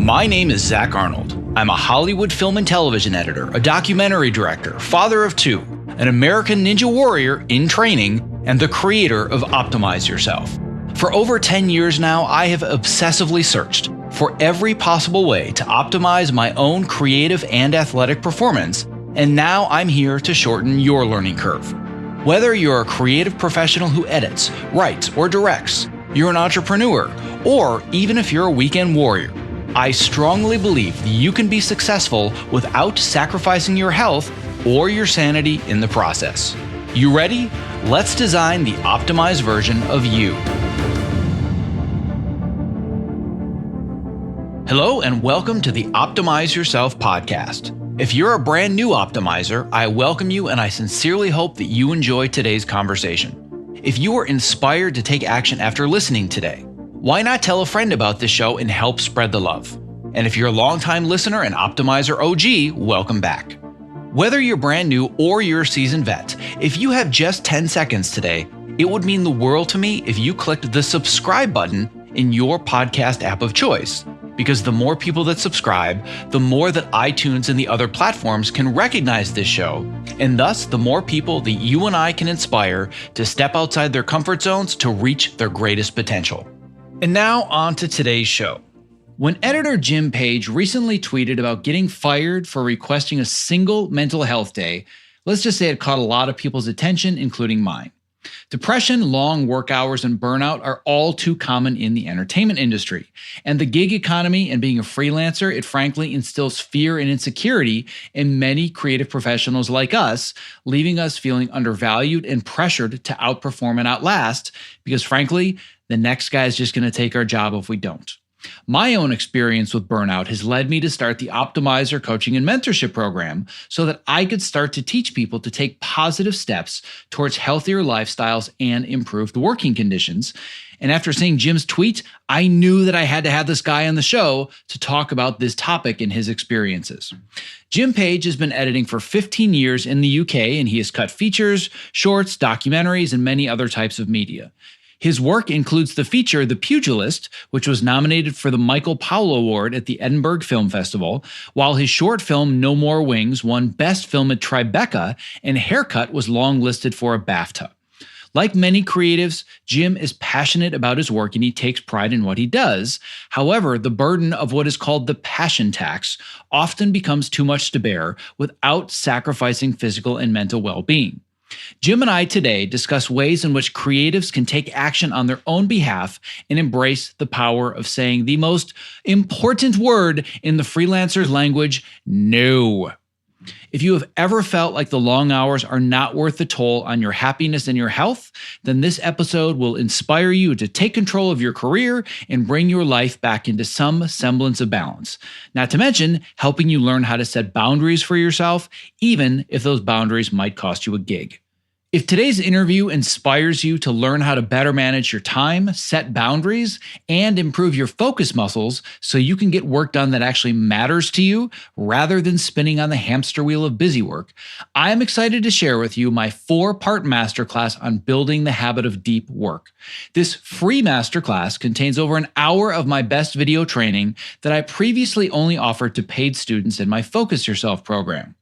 My name is Zach Arnold. I'm a Hollywood film and television editor, a documentary director, father of two, an American Ninja Warrior in training, and the creator of Optimize Yourself. For over 10 years now, I have obsessively searched for every possible way to optimize my own creative and athletic performance, and now I'm here to shorten your learning curve. Whether you're a creative professional who edits, writes, or directs, you're an entrepreneur, or even if you're a weekend warrior, I strongly believe that you can be successful without sacrificing your health or your sanity in the process. You ready? Let's design the optimized version of you. Hello and welcome to the Optimize Yourself podcast. If you're a brand new optimizer, I welcome you and I sincerely hope that you enjoy today's conversation. If you are inspired to take action after listening today, why not tell a friend about this show and help spread the love? And if you're a longtime listener and Optimizer OG, welcome back. Whether you're brand new or you're a seasoned vet, if you have just 10 seconds today, it would mean the world to me if you clicked the subscribe button in your podcast app of choice. Because the more people that subscribe, the more that iTunes and the other platforms can recognize this show, and thus the more people that you and I can inspire to step outside their comfort zones to reach their greatest potential. And now on to today's show. When editor Jim Page recently tweeted about getting fired for requesting a single mental health day, let's just say it caught a lot of people's attention, including mine. Depression, long work hours, and burnout are all too common in the entertainment industry. And the gig economy and being a freelancer, it frankly instills fear and insecurity in many creative professionals like us, leaving us feeling undervalued and pressured to outperform and outlast because frankly, the next guy is just going to take our job if we don't. My own experience with burnout has led me to start the Optimizer coaching and mentorship program so that I could start to teach people to take positive steps towards healthier lifestyles and improved working conditions. And after seeing Jim's tweet, I knew that I had to have this guy on the show to talk about this topic and his experiences. Jim Page has been editing for 15 years in the UK, and he has cut features, shorts, documentaries, and many other types of media. His work includes the feature The Pugilist, which was nominated for the Michael Powell Award at the Edinburgh Film Festival, while his short film No More Wings won Best Film at Tribeca, and Haircut was longlisted for a BAFTA. Like many creatives, Jim is passionate about his work and he takes pride in what he does. However, the burden of what is called the passion tax often becomes too much to bear without sacrificing physical and mental well-being. Jim and I today discuss ways in which creatives can take action on their own behalf and embrace the power of saying the most important word in the freelancer's language, no. If you have ever felt like the long hours are not worth the toll on your happiness and your health, then this episode will inspire you to take control of your career and bring your life back into some semblance of balance. Not to mention, helping you learn how to set boundaries for yourself, even if those boundaries might cost you a gig. If today's interview inspires you to learn how to better manage your time, set boundaries, and improve your focus muscles so you can get work done that actually matters to you rather than spinning on the hamster wheel of busy work, I am excited to share with you my 4-part masterclass on building the habit of deep work. This free masterclass contains over an hour of my best video training that I previously only offered to paid students in my Focus Yourself program.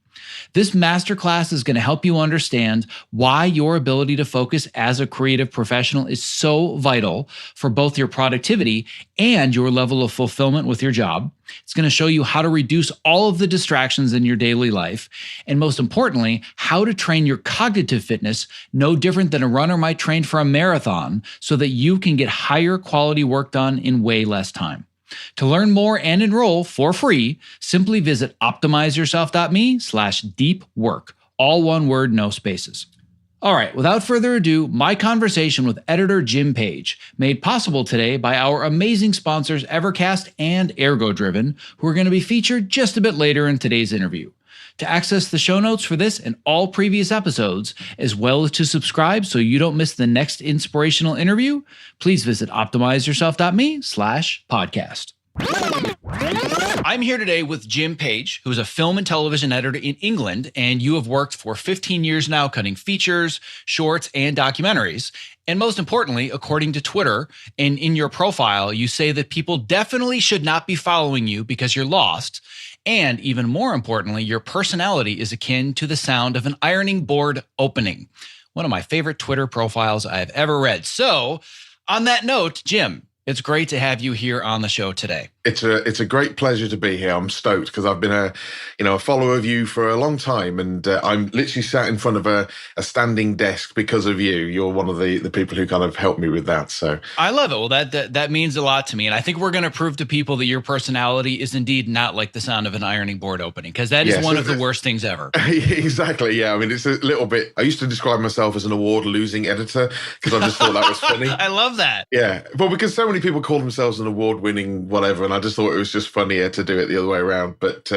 This masterclass is going to help you understand why your ability to focus as a creative professional is so vital for both your productivity and your level of fulfillment with your job. It's going to show you how to reduce all of the distractions in your daily life, and most importantly, how to train your cognitive fitness no different than a runner might train for a marathon so that you can get higher quality work done in way less time. To learn more and enroll for free, simply visit optimizeyourself.me/deepwork. All one word, no spaces. All right, without further ado, my conversation with editor Jim Page, made possible today by our amazing sponsors Evercast and ErgoDriven, who are going to be featured just a bit later in today's interview. To access the show notes for this and all previous episodes, as well as to subscribe so you don't miss the next inspirational interview, please visit optimizeyourself.me/podcast. I'm here today with Jim Page, who's a film and television editor in England, and you have worked for 15 years now cutting features, shorts, and documentaries. And most importantly, according to Twitter, and in your profile, you say that people definitely should not be following you because you're lost. And even more importantly, your personality is akin to the sound of an ironing board opening. One of my favorite Twitter profiles I've ever read. So, on that note, Jim, it's great to have you here on the show today. It's a great pleasure to be here. I'm stoked because I've been a follower of you for a long time, and I'm literally sat in front of a standing desk because of you. You're one of the people who kind of helped me with that. So I love it. Well, that means a lot to me, and I think we're going to prove to people that your personality is indeed not like the sound of an ironing board opening, because that is one of the worst things ever. Exactly. Yeah. I mean, it's a little bit. I used to describe myself as an award-losing editor because I just thought that was funny. I love that. Yeah, well, because so many people call themselves an award-winning whatever, and I just thought it was just funnier to do it the other way around. But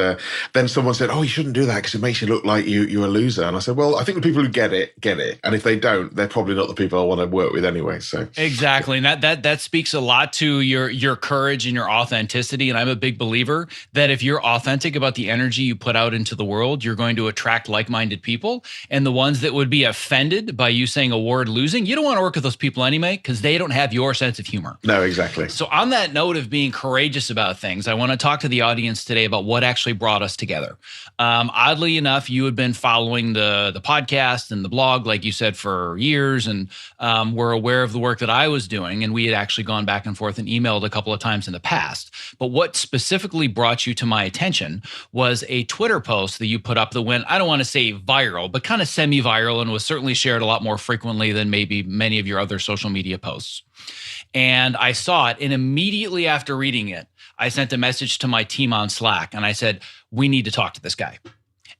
then someone said, "Oh, you shouldn't do that because it makes you look like you're a loser." And I said, "Well, I think the people who get it, and if they don't, they're probably not the people I want to work with anyway." So exactly, and that speaks a lot to your courage and your authenticity. And I'm a big believer that if you're authentic about the energy you put out into the world, you're going to attract like-minded people. And the ones that would be offended by you saying award-losing, you don't want to work with those people anyway because they don't have your sense of humor. No, exactly. So on that note of being courageous about things, I want to talk to the audience today about what actually brought us together. Oddly enough, you had been following the podcast and the blog, like you said, for years, and were aware of the work that I was doing. And we had actually gone back and forth and emailed a couple of times in the past. But what specifically brought you to my attention was a Twitter post that you put up that went, I don't want to say viral, but kind of semi-viral, and was certainly shared a lot more frequently than maybe many of your other social media posts. And I saw it, and immediately after reading it, I sent a message to my team on Slack, and I said, we need to talk to this guy.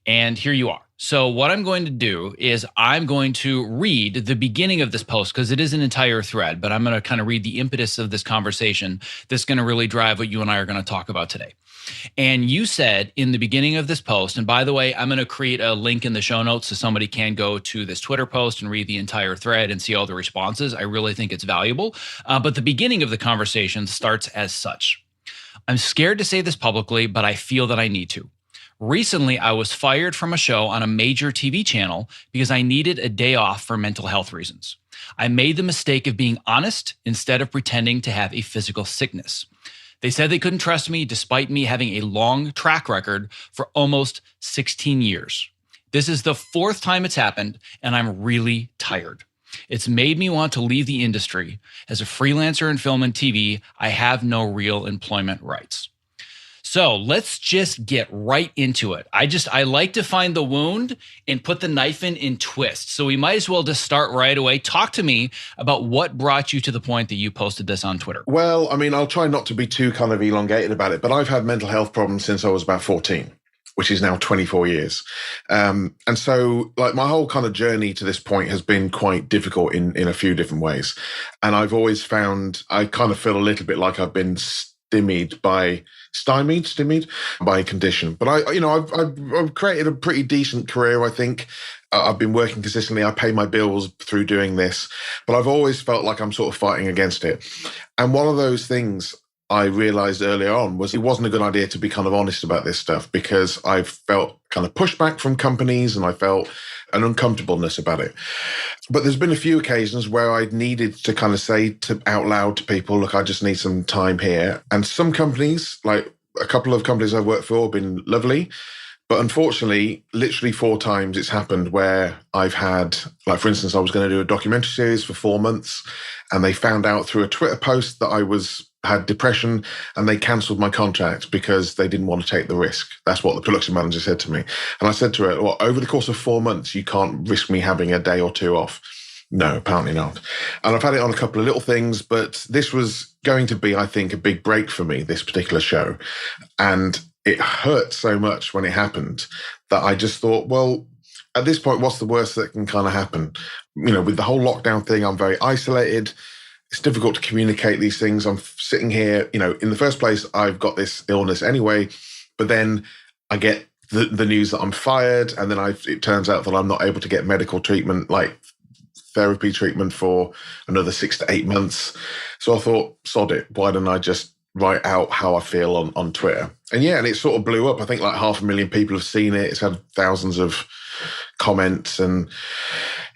And here you are. So what I'm going to do is I'm going to read the beginning of this post because it is an entire thread, but I'm going to kind of read the impetus of this conversation that's going to really drive what you and I are going to talk about today. And you said in the beginning of this post, and by the way, I'm going to create a link in the show notes so somebody can go to this Twitter post and read the entire thread and see all the responses. I really think it's valuable. But the beginning of the conversation starts as such. I'm scared to say this publicly, but I feel that I need to. Recently, I was fired from a show on a major TV channel because I needed a day off for mental health reasons. I made the mistake of being honest instead of pretending to have a physical sickness. They said they couldn't trust me despite me having a long track record for almost 16 years. This is the fourth time it's happened, and I'm really tired. It's made me want to leave the industry. As a freelancer in film and TV, I have no real employment rights. So let's just get right into it. I like to find the wound and put the knife in twist. So we might as well just start right away. Talk to me about what brought you to the point that you posted this on Twitter. Well, I mean, I'll try not to be too kind of elongated about it, but I've had mental health problems since I was about 14. Which is now 24 years. And so like my whole kind of journey to this point has been quite difficult in a few different ways. And I've always found, I kind of feel a little bit like I've been stymied by condition. But I've created a pretty decent career, I think. I've been working consistently. I pay my bills through doing this, but I've always felt like I'm sort of fighting against it. And one of those things I realized earlier on was it wasn't a good idea to be kind of honest about this stuff because I felt kind of pushback from companies and I felt an uncomfortableness about it. But there's been a few occasions where I needed to kind of say out loud to people, look, I just need some time here. And some companies, like a couple of companies I've worked for, have been lovely. But unfortunately, literally 4 times it's happened where I've had, like, for instance, I was going to do a documentary series for 4 months and they found out through a Twitter post that I had depression and they cancelled my contract because they didn't want to take the risk. That's what the production manager said to me. And I said to her, well, over the course of 4 months, you can't risk me having a day or 2 off. No, apparently not. And I've had it on a couple of little things, but this was going to be, I think, a big break for me, this particular show. And it hurt so much when it happened that I just thought, well, at this point, what's the worst that can kind of happen? You know, with the whole lockdown thing, I'm very isolated. It's difficult to communicate these things. I'm sitting here, you know, in the first place, I've got this illness anyway, but then I get the news that I'm fired. And then it turns out that I'm not able to get medical treatment, like therapy treatment for another 6 to 8 months. So I thought, sod it. Why don't I just write out how I feel on Twitter. And yeah, and it sort of blew up. I think like 500,000 people have seen it. It's had thousands of comments, and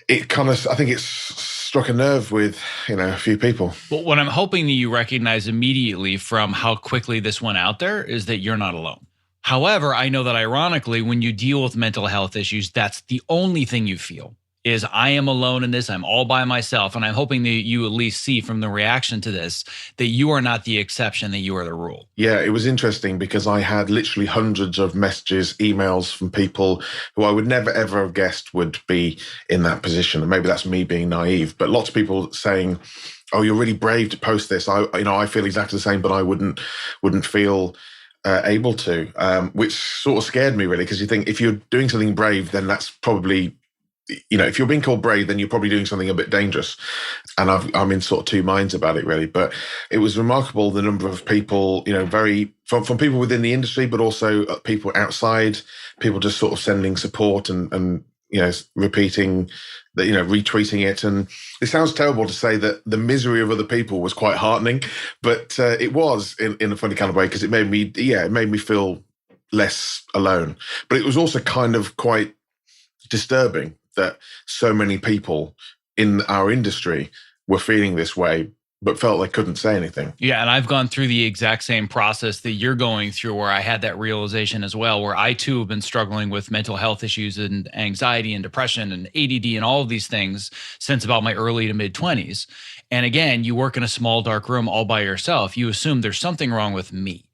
it kind of, I think it's struck a nerve with, a few people. Well, what I'm hoping that you recognize immediately from how quickly this went out there is that you're not alone. However, I know that ironically, when you deal with mental health issues, that's the only thing you feel is I am alone in this. I'm all by myself. And I'm hoping that you at least see from the reaction to this that you are not the exception, that you are the rule. Yeah, it was interesting because I had literally hundreds of messages, emails from people who I would never, ever have guessed would be in that position. And maybe that's me being naive, but lots of people saying, oh, you're really brave to post this. I feel exactly the same, but I wouldn't feel able to, which sort of scared me really, because you think if you're doing something brave, then that's probably, if you're being called brave, then you're probably doing something a bit dangerous. And I'm in sort of two minds about it really. But it was remarkable the number of people, from people within the industry, but also people outside, people just sort of sending support and repeating that, retweeting it. And it sounds terrible to say that the misery of other people was quite heartening, but it was in a funny kind of way, because it made me feel less alone. But it was also kind of quite disturbing that so many people in our industry were feeling this way, but felt they couldn't say anything. Yeah, and I've gone through the exact same process that you're going through, where I had that realization as well, where I too have been struggling with mental health issues and anxiety and depression and ADD and all of these things since about my early to mid 20s. And again, you work in a small, dark room all by yourself. You assume there's something wrong with me.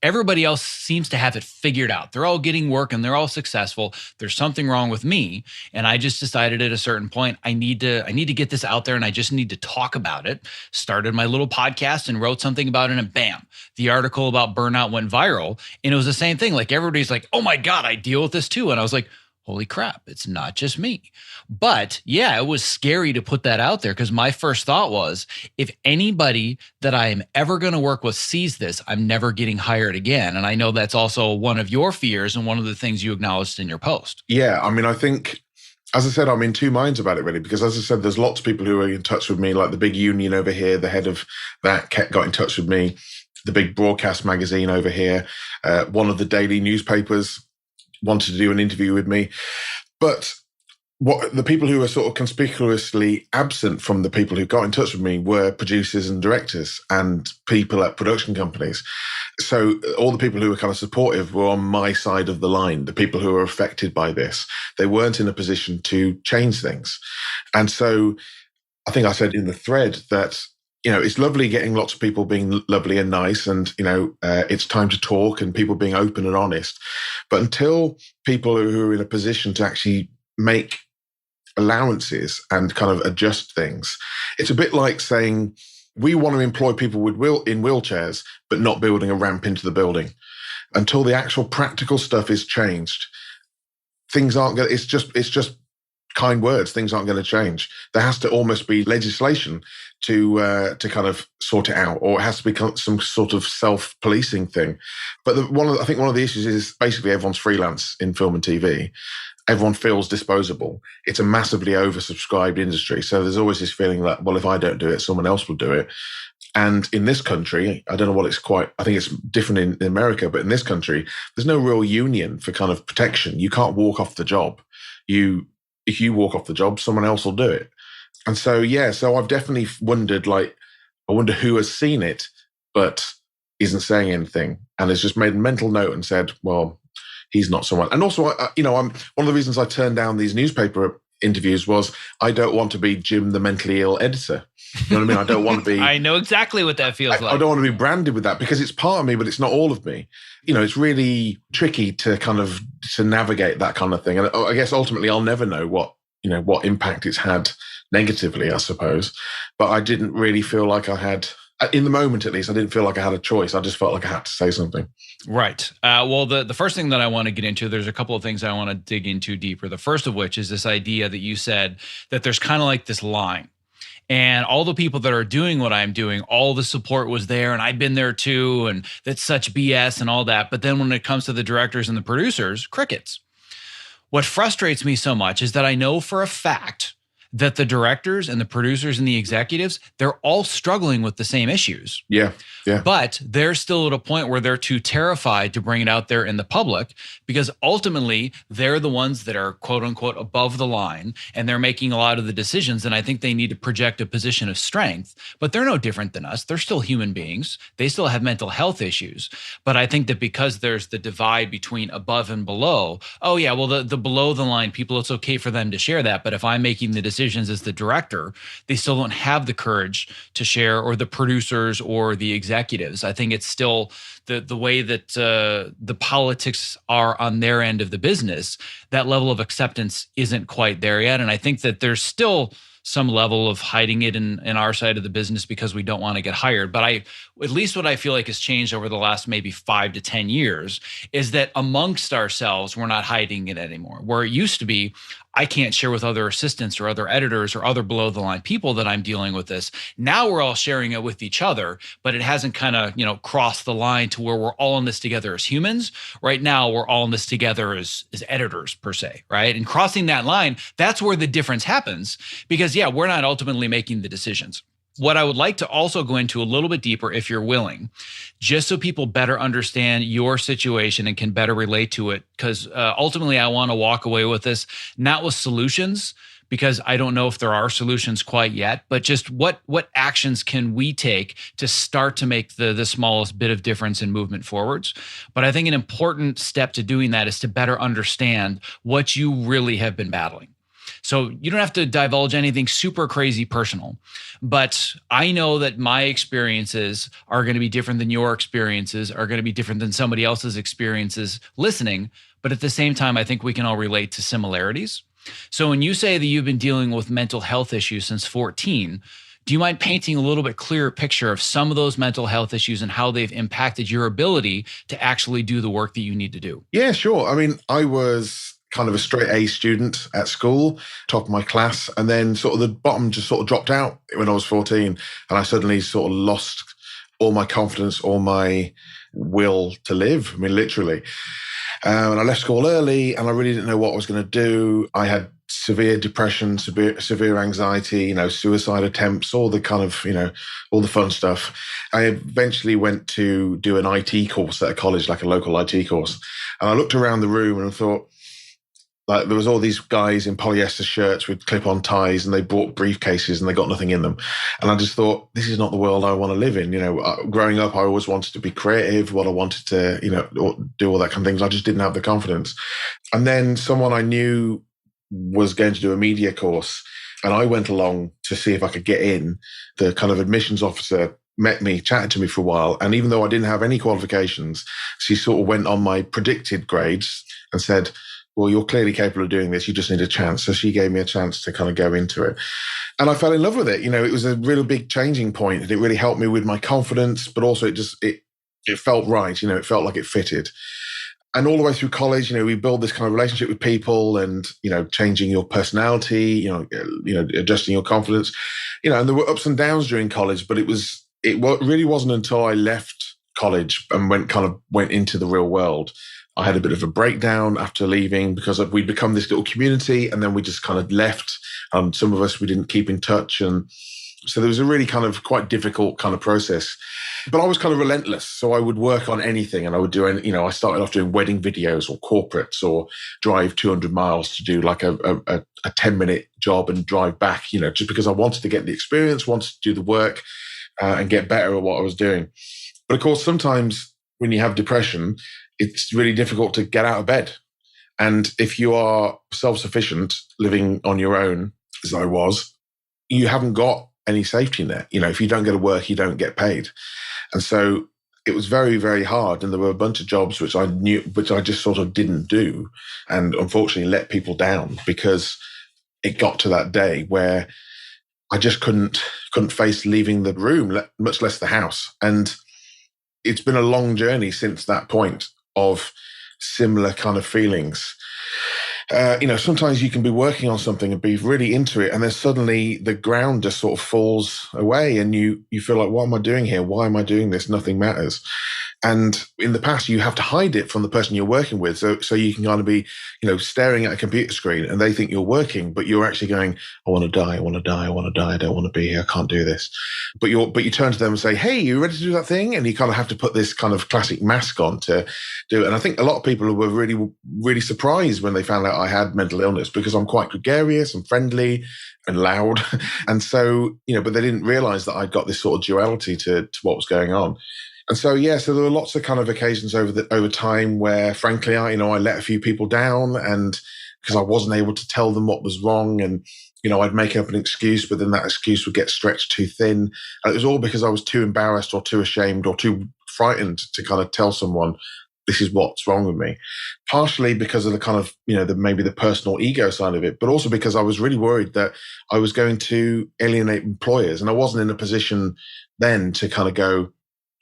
Everybody else seems to have it figured out. They're all getting work and they're all successful. There's something wrong with me. And I just decided at a certain point, I need to get this out there, and I just need to talk about it. Started my little podcast and wrote something about it, and bam, the article about burnout went viral. And it was the same thing. Like everybody's like, oh my God, I deal with this too. And I was like, holy crap, it's not just me. But yeah, it was scary to put that out there, because my first thought was, if anybody that I am ever going to work with sees this, I'm never getting hired again. And I know that's also one of your fears and one of the things you acknowledged in your post. Yeah, I mean, I think, as I said, I'm in two minds about it really, because as I said, there's lots of people who are in touch with me, like the big union over here, the head of that got in touch with me, the big broadcast magazine over here, one of the daily newspapers wanted to do an interview with me. But what the people who were sort of conspicuously absent from the people who got in touch with me were producers and directors and people at production companies. So all the people who were kind of supportive were on my side of the line, the people who were affected by this. They weren't in a position to change things. And so I think I said in the thread that, it's lovely getting lots of people being lovely and nice, and, it's time to talk and people being open and honest. But until people who are in a position to actually make allowances and kind of adjust things, it's a bit like saying, we want to employ people in wheelchairs, but not building a ramp into the building. Until the actual practical stuff is changed, things aren't going to, it's just kind words. Things aren't going to change. There has to almost be legislation to kind of sort it out, or it has to become some sort of self-policing thing. But I think one of the issues is basically everyone's freelance in film and TV. Everyone feels disposable. It's a massively oversubscribed industry. So there's always this feeling that, well, if I don't do it, someone else will do it. And in this country, I don't know what I think it's different in America, but in this country, there's no real union for kind of protection. You can't walk off the job. If you walk off the job, someone else will do it. And so, so I've definitely wondered, I wonder who has seen it, but isn't saying anything, and has just made a mental note and said, well, he's not someone. And also, I'm one of the reasons I turned down these newspaper interviews was I don't want to be Jim, the mentally ill editor. You know what I mean? I don't want to be. I know exactly what that feels like. I don't want to be branded with that, because it's part of me, but it's not all of me. It's really tricky to navigate that kind of thing. And I guess ultimately I'll never know what impact it's had negatively, I suppose. But I didn't really feel like I had, in the moment at least, I didn't feel like I had a choice. I just felt like I had to say something. Right. Well, the first thing that I want to get into, there's a couple of things I want to dig into deeper. The first of which is this idea that you said that there's kind of like this line. And all the people that are doing what I'm doing, all the support was there, and I've been there too, and that's such BS and all that. But then when it comes to the directors and the producers, crickets. What frustrates me so much is that I know for a fact that the directors and the producers and the executives, they're all struggling with the same issues. Yeah. Yeah. But they're still at a point where they're too terrified to bring it out there in the public, because ultimately they're the ones that are quote unquote above the line and they're making a lot of the decisions. And I think they need to project a position of strength, but they're no different than us. They're still human beings. They still have mental health issues. But I think that because there's the divide between above and below, oh yeah, well, the below the line people, it's okay for them to share that. But if I'm making the decisions as the director, they still don't have the courage to share, or the producers or the executives. I think it's still the way that the politics are on their end of the business, that level of acceptance isn't quite there yet. And I think that there's still some level of hiding it in our side of the business because we don't want to get hired. But at least what I feel like has changed over the last maybe 5 to 10 years is that amongst ourselves, we're not hiding it anymore. Where it used to be, I can't share with other assistants or other editors or other below the line people that I'm dealing with this. Now we're all sharing it with each other, but it hasn't kind of, crossed the line to where we're all in this together as humans. Right now, we're all in this together as editors per se, right? And crossing that line, that's where the difference happens, because yeah, we're not ultimately making the decisions. What I would like to also go into a little bit deeper, if you're willing, just so people better understand your situation and can better relate to it, because ultimately I want to walk away with this, not with solutions, because I don't know if there are solutions quite yet, but just what actions can we take to start to make the smallest bit of difference in movement forwards. But I think an important step to doing that is to better understand what you really have been battling. So you don't have to divulge anything super crazy personal, but I know that my experiences are going to be different than your experiences, are going to be different than somebody else's experiences listening. But at the same time, I think we can all relate to similarities. So when you say that you've been dealing with mental health issues since 14, do you mind painting a little bit clearer picture of some of those mental health issues and how they've impacted your ability to actually do the work that you need to do? Yeah, sure. I mean, I was kind of a straight A student at school, top of my class, and then sort of the bottom just sort of dropped out when I was 14, and I suddenly sort of lost all my confidence, all my will to live. I mean, literally. And I left school early, and I really didn't know what I was going to do. I had severe depression, severe anxiety, suicide attempts, all the kind of, all the fun stuff. I eventually went to do an IT course at a college, like a local IT course. And I looked around the room and I thought, like, there was all these guys in polyester shirts with clip-on ties, and they bought briefcases and they got nothing in them. And I just thought, this is not the world I want to live in. Growing up, I always wanted to be creative, what I wanted to, do all that kind of things. I just didn't have the confidence. And then someone I knew was going to do a media course, and I went along to see if I could get in. The kind of admissions officer met me, chatted to me for a while. And even though I didn't have any qualifications, she sort of went on my predicted grades and said, well, you're clearly capable of doing this. You just need a chance. So she gave me a chance to kind of go into it. And I fell in love with it. It was a really big changing point, and it really helped me with my confidence, but also it felt right. It felt like it fitted. And all the way through college, we build this kind of relationship with people, and, changing your personality, adjusting your confidence, and there were ups and downs during college, but it really wasn't until I left college and went into the real world. I had a bit of a breakdown after leaving because we'd become this little community, and then we just kind of left. Some of us, we didn't keep in touch. And so there was a really kind of quite difficult kind of process. But I was kind of relentless. So I would work on anything, and I would do, I started off doing wedding videos or corporates, or drive 200 miles to do like a 10-minute job and drive back, just because I wanted to get the experience, wanted to do the work and get better at what I was doing. But of course, sometimes when you have depression, it's really difficult to get out of bed. And if you are self-sufficient, living on your own, as I was, you haven't got any safety net. If you don't go to work, you don't get paid. And so it was very, very hard. And there were a bunch of jobs which I just sort of didn't do. And unfortunately let people down, because it got to that day where I just couldn't face leaving the room, much less the house. And it's been a long journey since that point of similar kind of feelings. Sometimes you can be working on something and be really into it, and then suddenly the ground just sort of falls away, and you feel like, what am I doing here? Why am I doing this? Nothing matters. And in the past, you have to hide it from the person you're working with. So you can kind of be, staring at a computer screen and they think you're working, but you're actually going, I want to die, I want to die, I want to die, I don't want to be here, I can't do this. But you turn to them and say, hey, you ready to do that thing? And you kind of have to put this kind of classic mask on to do it. And I think a lot of people were really, really surprised when they found out I had mental illness, because I'm quite gregarious and friendly and loud. And so, but they didn't realize that I'd got this sort of duality to what was going on. And so, so there were lots of kind of occasions over time where, frankly, I let a few people down, and because I wasn't able to tell them what was wrong, and I'd make up an excuse, but then that excuse would get stretched too thin. And it was all because I was too embarrassed or too ashamed or too frightened to kind of tell someone this is what's wrong with me. Partially because of the kind of, maybe the personal ego side of it, but also because I was really worried that I was going to alienate employers, and I wasn't in a position then to kind of go,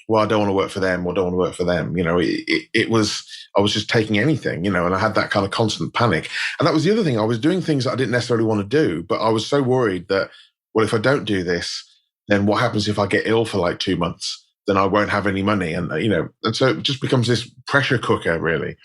well, I don't want to work for them, or don't want to work for them. I was just taking anything, and I had that kind of constant panic. And that was the other thing. I was doing things that I didn't necessarily want to do, but I was so worried that, well, if I don't do this, then what happens if I get ill for like 2 months? Then I won't have any money. And, and so it just becomes this pressure cooker, really.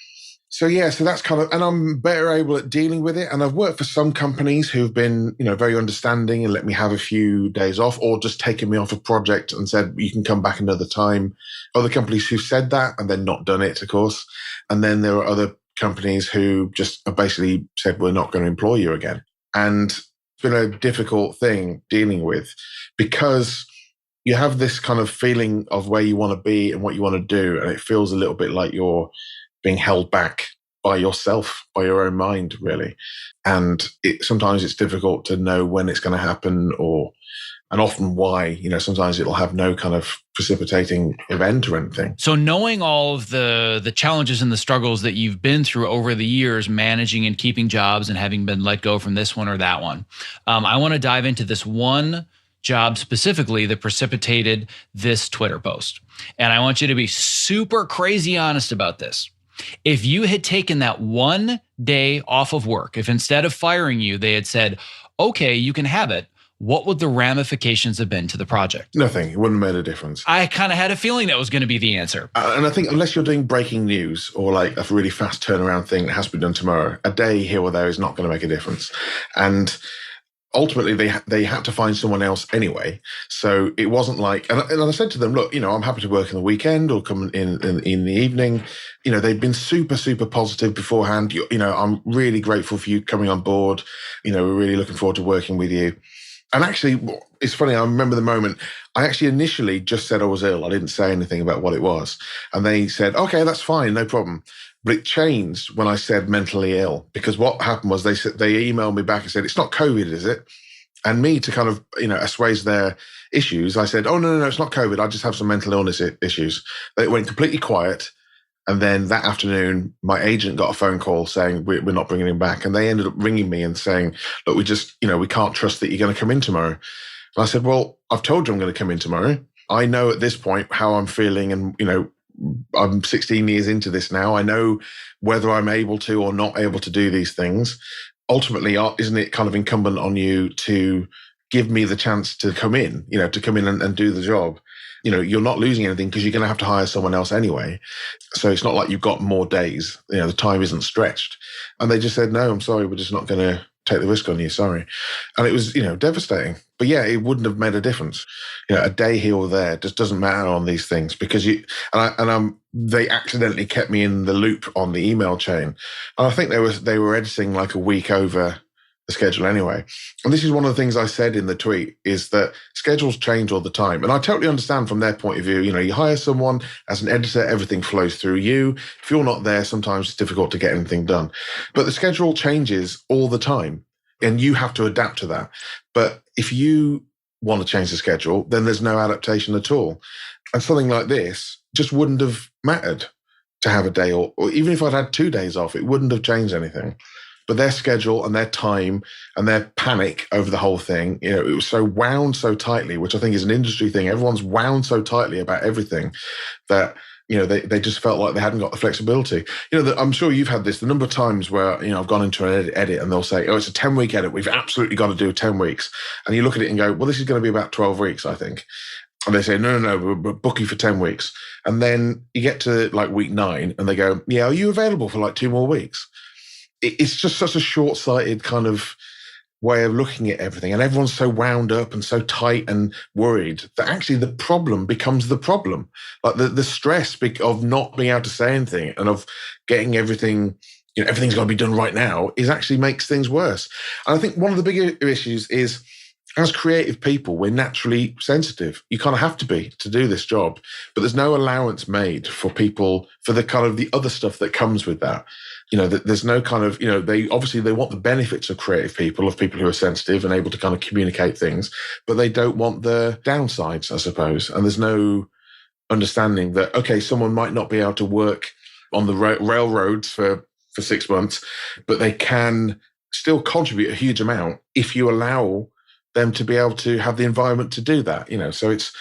So that's kind of, and I'm better able at dealing with it. And I've worked for some companies who've been, very understanding and let me have a few days off, or just taken me off a project and said, you can come back another time. Other companies who've said that and then not done it, of course. And then there are other companies who just basically said, we're not going to employ you again. And it's been a difficult thing dealing with, because you have this kind of feeling of where you want to be and what you want to do. And it feels a little bit like you're being held back by yourself, by your own mind, really. And sometimes it's difficult to know when it's going to happen, and often why. Sometimes it'll have no kind of precipitating event or anything. So knowing all of the challenges and the struggles that you've been through over the years, managing and keeping jobs and having been let go from this one or that one, I want to dive into this one job specifically that precipitated this Twitter post. And I want you to be super crazy honest about this. If you had taken that one day off of work, if instead of firing you, they had said, okay, you can have it, what would the ramifications have been to the project? Nothing. It wouldn't have made a difference. I kind of had a feeling that was going to be the answer. And I think unless you're doing breaking news or like a really fast turnaround thing that has to be done tomorrow, a day here or there is not going to make a difference. And ultimately, they had to find someone else anyway. So it wasn't like, and I said to them, look, I'm happy to work in the weekend or come in the evening. They'd been super, super positive beforehand. I'm really grateful for you coming on board. We're really looking forward to working with you. And actually, it's funny, I remember the moment, I actually initially just said I was ill. I didn't say anything about what it was. And they said, okay, that's fine, no problem. But it changed when I said mentally ill, because what happened was they emailed me back and said, it's not COVID, is it? And me, to kind of, assuage their issues, I said, oh, no, it's not COVID. I just have some mental illness issues. They went completely quiet. And then that afternoon, my agent got a phone call saying, we're not bringing him back. And they ended up ringing me and saying, look, we just, we can't trust that you're going to come in tomorrow. And I said, well, I've told you I'm going to come in tomorrow. I know at this point how I'm feeling, and, I'm 16 years into this now. I know whether I'm able to or not able to do these things. Ultimately, isn't it kind of incumbent on you to give me the chance to come in, to come in and do the job? You're not losing anything because you're going to have to hire someone else anyway. So it's not like you've got more days. The time isn't stretched. And they just said, no, I'm sorry, we're just not going to take the risk on you, sorry. And it was, devastating. But yeah, it wouldn't have made a difference. A day here or there just doesn't matter on these things, because they accidentally kept me in the loop on the email chain. And I think they were editing like a week over the schedule anyway. And this is one of the things I said in the tweet, is that schedules change all the time. And I totally understand from their point of view. You hire someone as an editor, everything flows through you. If you're not there, sometimes it's difficult to get anything done. But the schedule changes all the time, and you have to adapt to that. But if you want to change the schedule, then there's no adaptation at all. And something like this just wouldn't have mattered to have a day, or even if I'd had 2 days off, it wouldn't have changed anything. But their schedule and their time and their panic over the whole thing, it was so wound so tightly, which I think is an industry thing. Everyone's wound so tightly about everything that, they just felt like they hadn't got the flexibility. I'm sure you've had this, the number of times where, I've gone into an edit and they'll say, oh, it's a 10-week edit. We've absolutely got to do 10 weeks. And you look at it and go, well, this is going to be about 12 weeks, I think. And they say, no, we'll book you for 10 weeks. And then you get to like week 9 and they go, yeah, are you available for like 2 more weeks? It's just such a short-sighted kind of way of looking at everything. And everyone's so wound up and so tight and worried that actually the problem becomes the problem. Like the stress of not being able to say anything and of getting everything, everything's got to be done right now actually makes things worse. And I think one of the bigger issues is, as creative people, we're naturally sensitive. You kind of have to be to do this job, but there's no allowance made for people for the kind of the other stuff that comes with that. There's no kind of, they want the benefits of creative people, of people who are sensitive and able to kind of communicate things, but they don't want the downsides, I suppose. And there's no understanding that, okay, someone might not be able to work on the railroads for 6 months, but they can still contribute a huge amount if you allow them to be able to have the environment to do that, so it's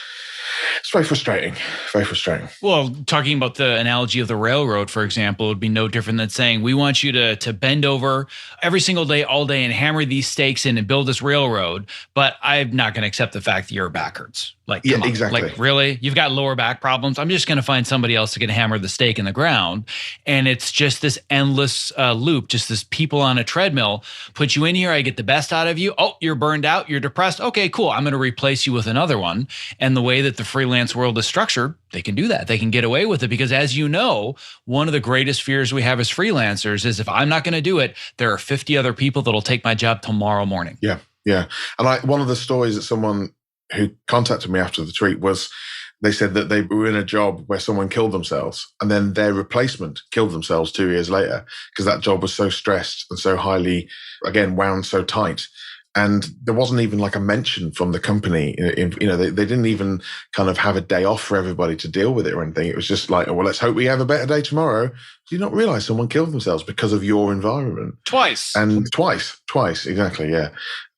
very frustrating, very frustrating. Well, talking about the analogy of the railroad, for example, would be no different than saying, we want you to bend over every single day, all day, and hammer these stakes in and build this railroad, but I'm not going to accept the fact that you're backwards. Like, come on. Exactly. Like, really? You've got lower back problems? I'm just going to find somebody else to can hammer the stake in the ground. And it's just this endless loop, just this people on a treadmill. Put you in here, I get the best out of you. Oh, you're burned out, you're depressed. Okay, cool. I'm going to replace you with another one. And the way that the freelance world is structured, they can do that. They can get away with it because, as you know, one of the greatest fears we have as freelancers is if I'm not going to do it, there are 50 other people that'll take my job tomorrow morning. Yeah. And one of the stories that someone who contacted me after the tweet was, they said that they were in a job where someone killed themselves and then their replacement killed themselves 2 years later because that job was so stressed and so highly, again, wound so tight. And there wasn't even like a mention from the company. They didn't even kind of have a day off for everybody to deal with it or anything. It was just like, oh, well, let's hope we have a better day tomorrow. Do you not realize someone killed themselves because of your environment? Twice. And twice, exactly, yeah.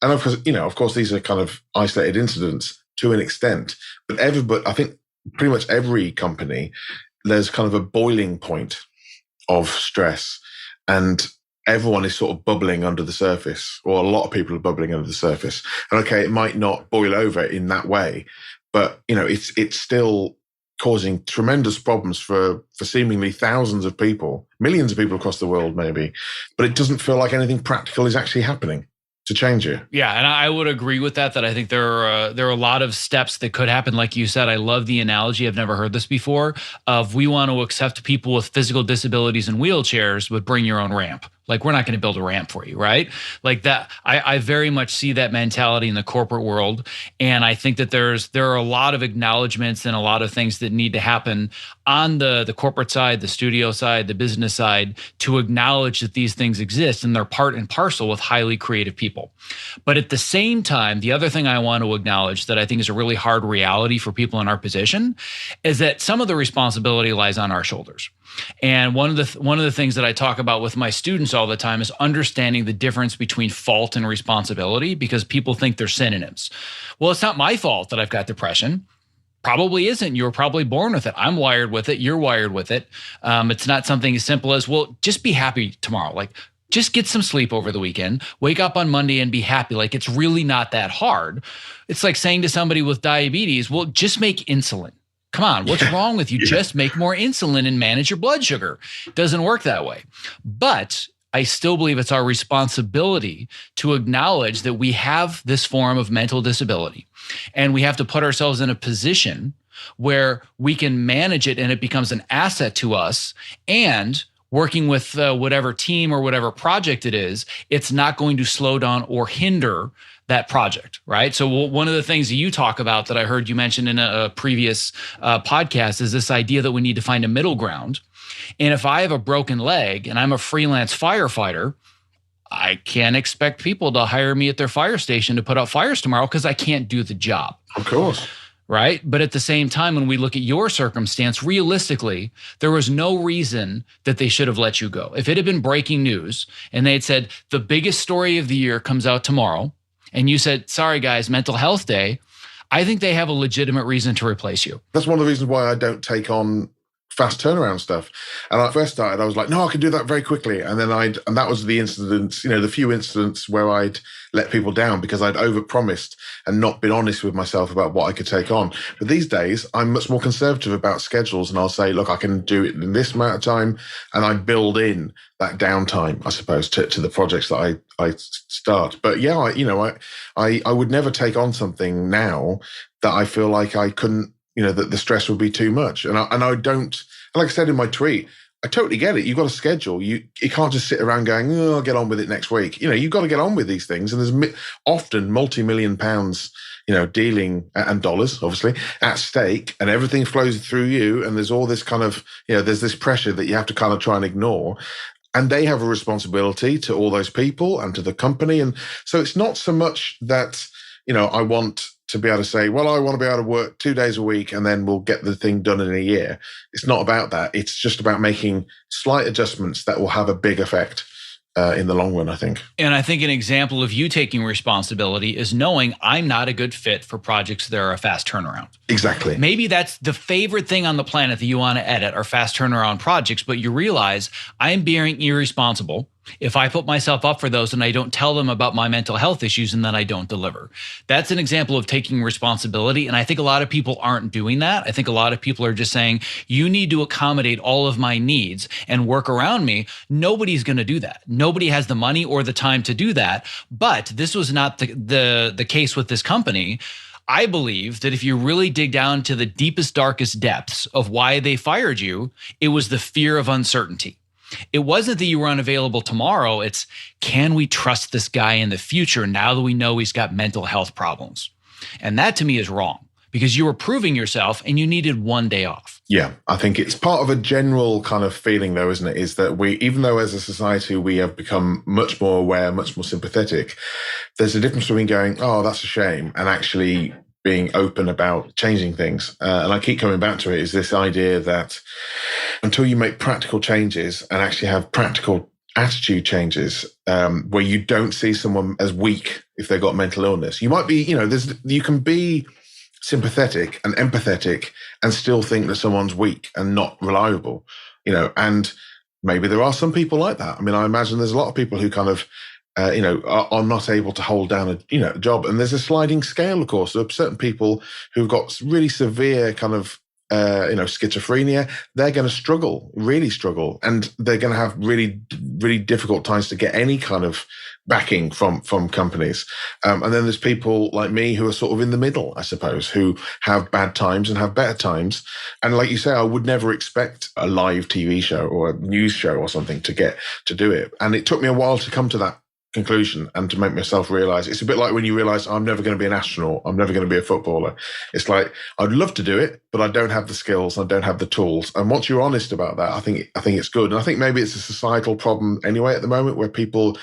And of course, these are kind of isolated incidents to an extent. But I think pretty much every company, there's kind of a boiling point of stress. And everyone is sort of bubbling under the surface, or a lot of people are bubbling under the surface. And okay, it might not boil over in that way, but it's still causing tremendous problems for seemingly thousands of people, millions of people across the world, maybe. But it doesn't feel like anything practical is actually happening to change it. Yeah, and I would agree with that I think there are a lot of steps that could happen. Like you said, I love the analogy, I've never heard this before, of we want to accept people with physical disabilities and wheelchairs, but bring your own ramp. Like, we're not going to build a ramp for you, right? Like that, I very much see that mentality in the corporate world. And I think that there are a lot of acknowledgments and a lot of things that need to happen on the corporate side, the studio side, the business side, to acknowledge that these things exist and they're part and parcel with highly creative people. But at the same time, the other thing I want to acknowledge that I think is a really hard reality for people in our position is that some of the responsibility lies on our shoulders. And one of the things that I talk about with my students all the time is understanding the difference between fault and responsibility, because people think they're synonyms. Well, it's not my fault that I've got depression. Probably isn't. You were probably born with it. I'm wired with it. You're wired with it. It's not something as simple as, well, just be happy tomorrow. Like, just get some sleep over the weekend, wake up on Monday and be happy. Like, it's really not that hard. It's like saying to somebody with diabetes, well, just make insulin. Come on, what's wrong with you? Just make more insulin and manage your blood sugar. It doesn't work that way. But I still believe it's our responsibility to acknowledge that we have this form of mental disability, and we have to put ourselves in a position where we can manage it and it becomes an asset to us. And working with whatever team or whatever project it is, it's not going to slow down or hinder that project, right? So one of the things that you talk about that I heard you mention in a previous podcast is this idea that we need to find a middle ground. And if I have a broken leg and I'm a freelance firefighter, I can't expect people to hire me at their fire station to put out fires tomorrow because I can't do the job. Of course. Right? But at the same time, when we look at your circumstance, realistically, there was no reason that they should have let you go. If it had been breaking news and they had said, the biggest story of the year comes out tomorrow, and you said, sorry guys, mental health day, I think they have a legitimate reason to replace you. That's one of the reasons why I don't take on fast turnaround stuff. And I first started, I was like, no, I can do that very quickly. And then and that was the incidents, the few incidents where I'd let people down because I'd overpromised and not been honest with myself about what I could take on. But these days, I'm much more conservative about schedules, and I'll say, look, I can do it in this amount of time, and I build in that downtime, I suppose, to the projects that I start. But yeah, I would never take on something now that I feel like I couldn't, that the stress would be too much. And I don't, like I said in my tweet, I totally get it. You've got a schedule. You can't just sit around going, oh, I'll get on with it next week. You've got to get on with these things. And there's often multi-million pounds, dealing, and dollars, obviously, at stake, and everything flows through you. And there's all this kind of, there's this pressure that you have to kind of try and ignore. And they have a responsibility to all those people and to the company. And so it's not so much that, I want to be able to say, well, I want to be able to work 2 days a week and then we'll get the thing done in a year. It's not about that. It's just about making slight adjustments that will have a big effect in the long run, I think. And I think an example of you taking responsibility is knowing I'm not a good fit for projects that are a fast turnaround. Exactly. Maybe that's the favorite thing on the planet that you want to edit are fast turnaround projects, but you realize I'm being irresponsible if I put myself up for those and I don't tell them about my mental health issues and then I don't deliver. That's an example of taking responsibility. And I think a lot of people aren't doing that. I think a lot of people are just saying, you need to accommodate all of my needs and work around me. Nobody's going to do that. Nobody has the money or the time to do that. But this was not the case with this company. I believe that if you really dig down to the deepest, darkest depths of why they fired you, it was the fear of uncertainty. It wasn't that you were unavailable tomorrow. It's, can we trust this guy in the future now that we know he's got mental health problems? And that to me is wrong because you were proving yourself and you needed 1 day off. Yeah, I think it's part of a general kind of feeling though, isn't it? Is that even though as a society we have become much more aware, much more sympathetic, there's a difference between going, oh, that's a shame, and actually being open about changing things. And I keep coming back to it, is this idea that until you make practical changes and actually have practical attitude changes, where you don't see someone as weak if they've got mental illness, you might be, you can be sympathetic and empathetic and still think that someone's weak and not reliable, and maybe there are some people like that. I mean, I imagine there's a lot of people who kind of are not able to hold down a job. And there's a sliding scale, of course. There are certain people who've got really severe kind of, schizophrenia. They're going to really struggle. And they're going to have really, really difficult times to get any kind of backing from companies. And then there's people like me who are sort of in the middle, I suppose, who have bad times and have better times. And like you say, I would never expect a live TV show or a news show or something to do it. And it took me a while to come to that conclusion and to make myself realize. It's a bit like when you realize I'm never going to be an astronaut, I'm never going to be a footballer. It's like, I'd love to do it, but I don't have the skills, I don't have the tools. And once you're honest about that, I think it's good. And I think maybe it's a societal problem anyway at the moment, where people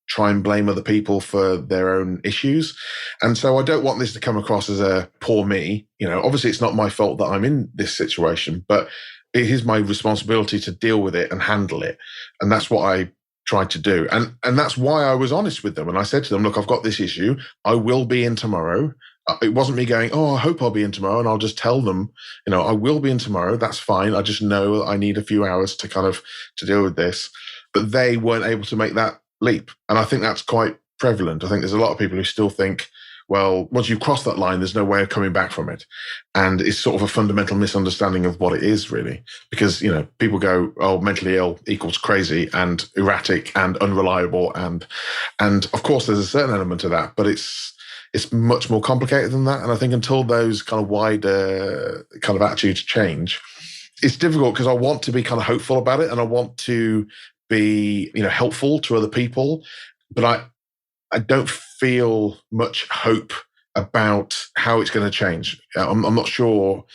try and blame other people for their own issues. And so I don't want this to come across as a poor me. Obviously it's not my fault that I'm in this situation, but it is my responsibility to deal with it and handle it. And that's what I tried to do. And that's why I was honest with them. And I said to them, look, I've got this issue. I will be in tomorrow. It wasn't me going, oh, I hope I'll be in tomorrow. And I'll just tell them, I will be in tomorrow. That's fine. I just know I need a few hours to deal with this. But they weren't able to make that leap. And I think that's quite prevalent. I think there's a lot of people who still think, well, once you've crossed that line, there's no way of coming back from it. And it's sort of a fundamental misunderstanding of what it is, really. Because, people go, oh, mentally ill equals crazy and erratic and unreliable. And of course, there's a certain element to that, but it's much more complicated than that. And I think until those kind of wider kind of attitudes change, it's difficult because I want to be kind of hopeful about it and I want to be, helpful to other people. But I don't feel much hope about how it's going to change. I'm not sure,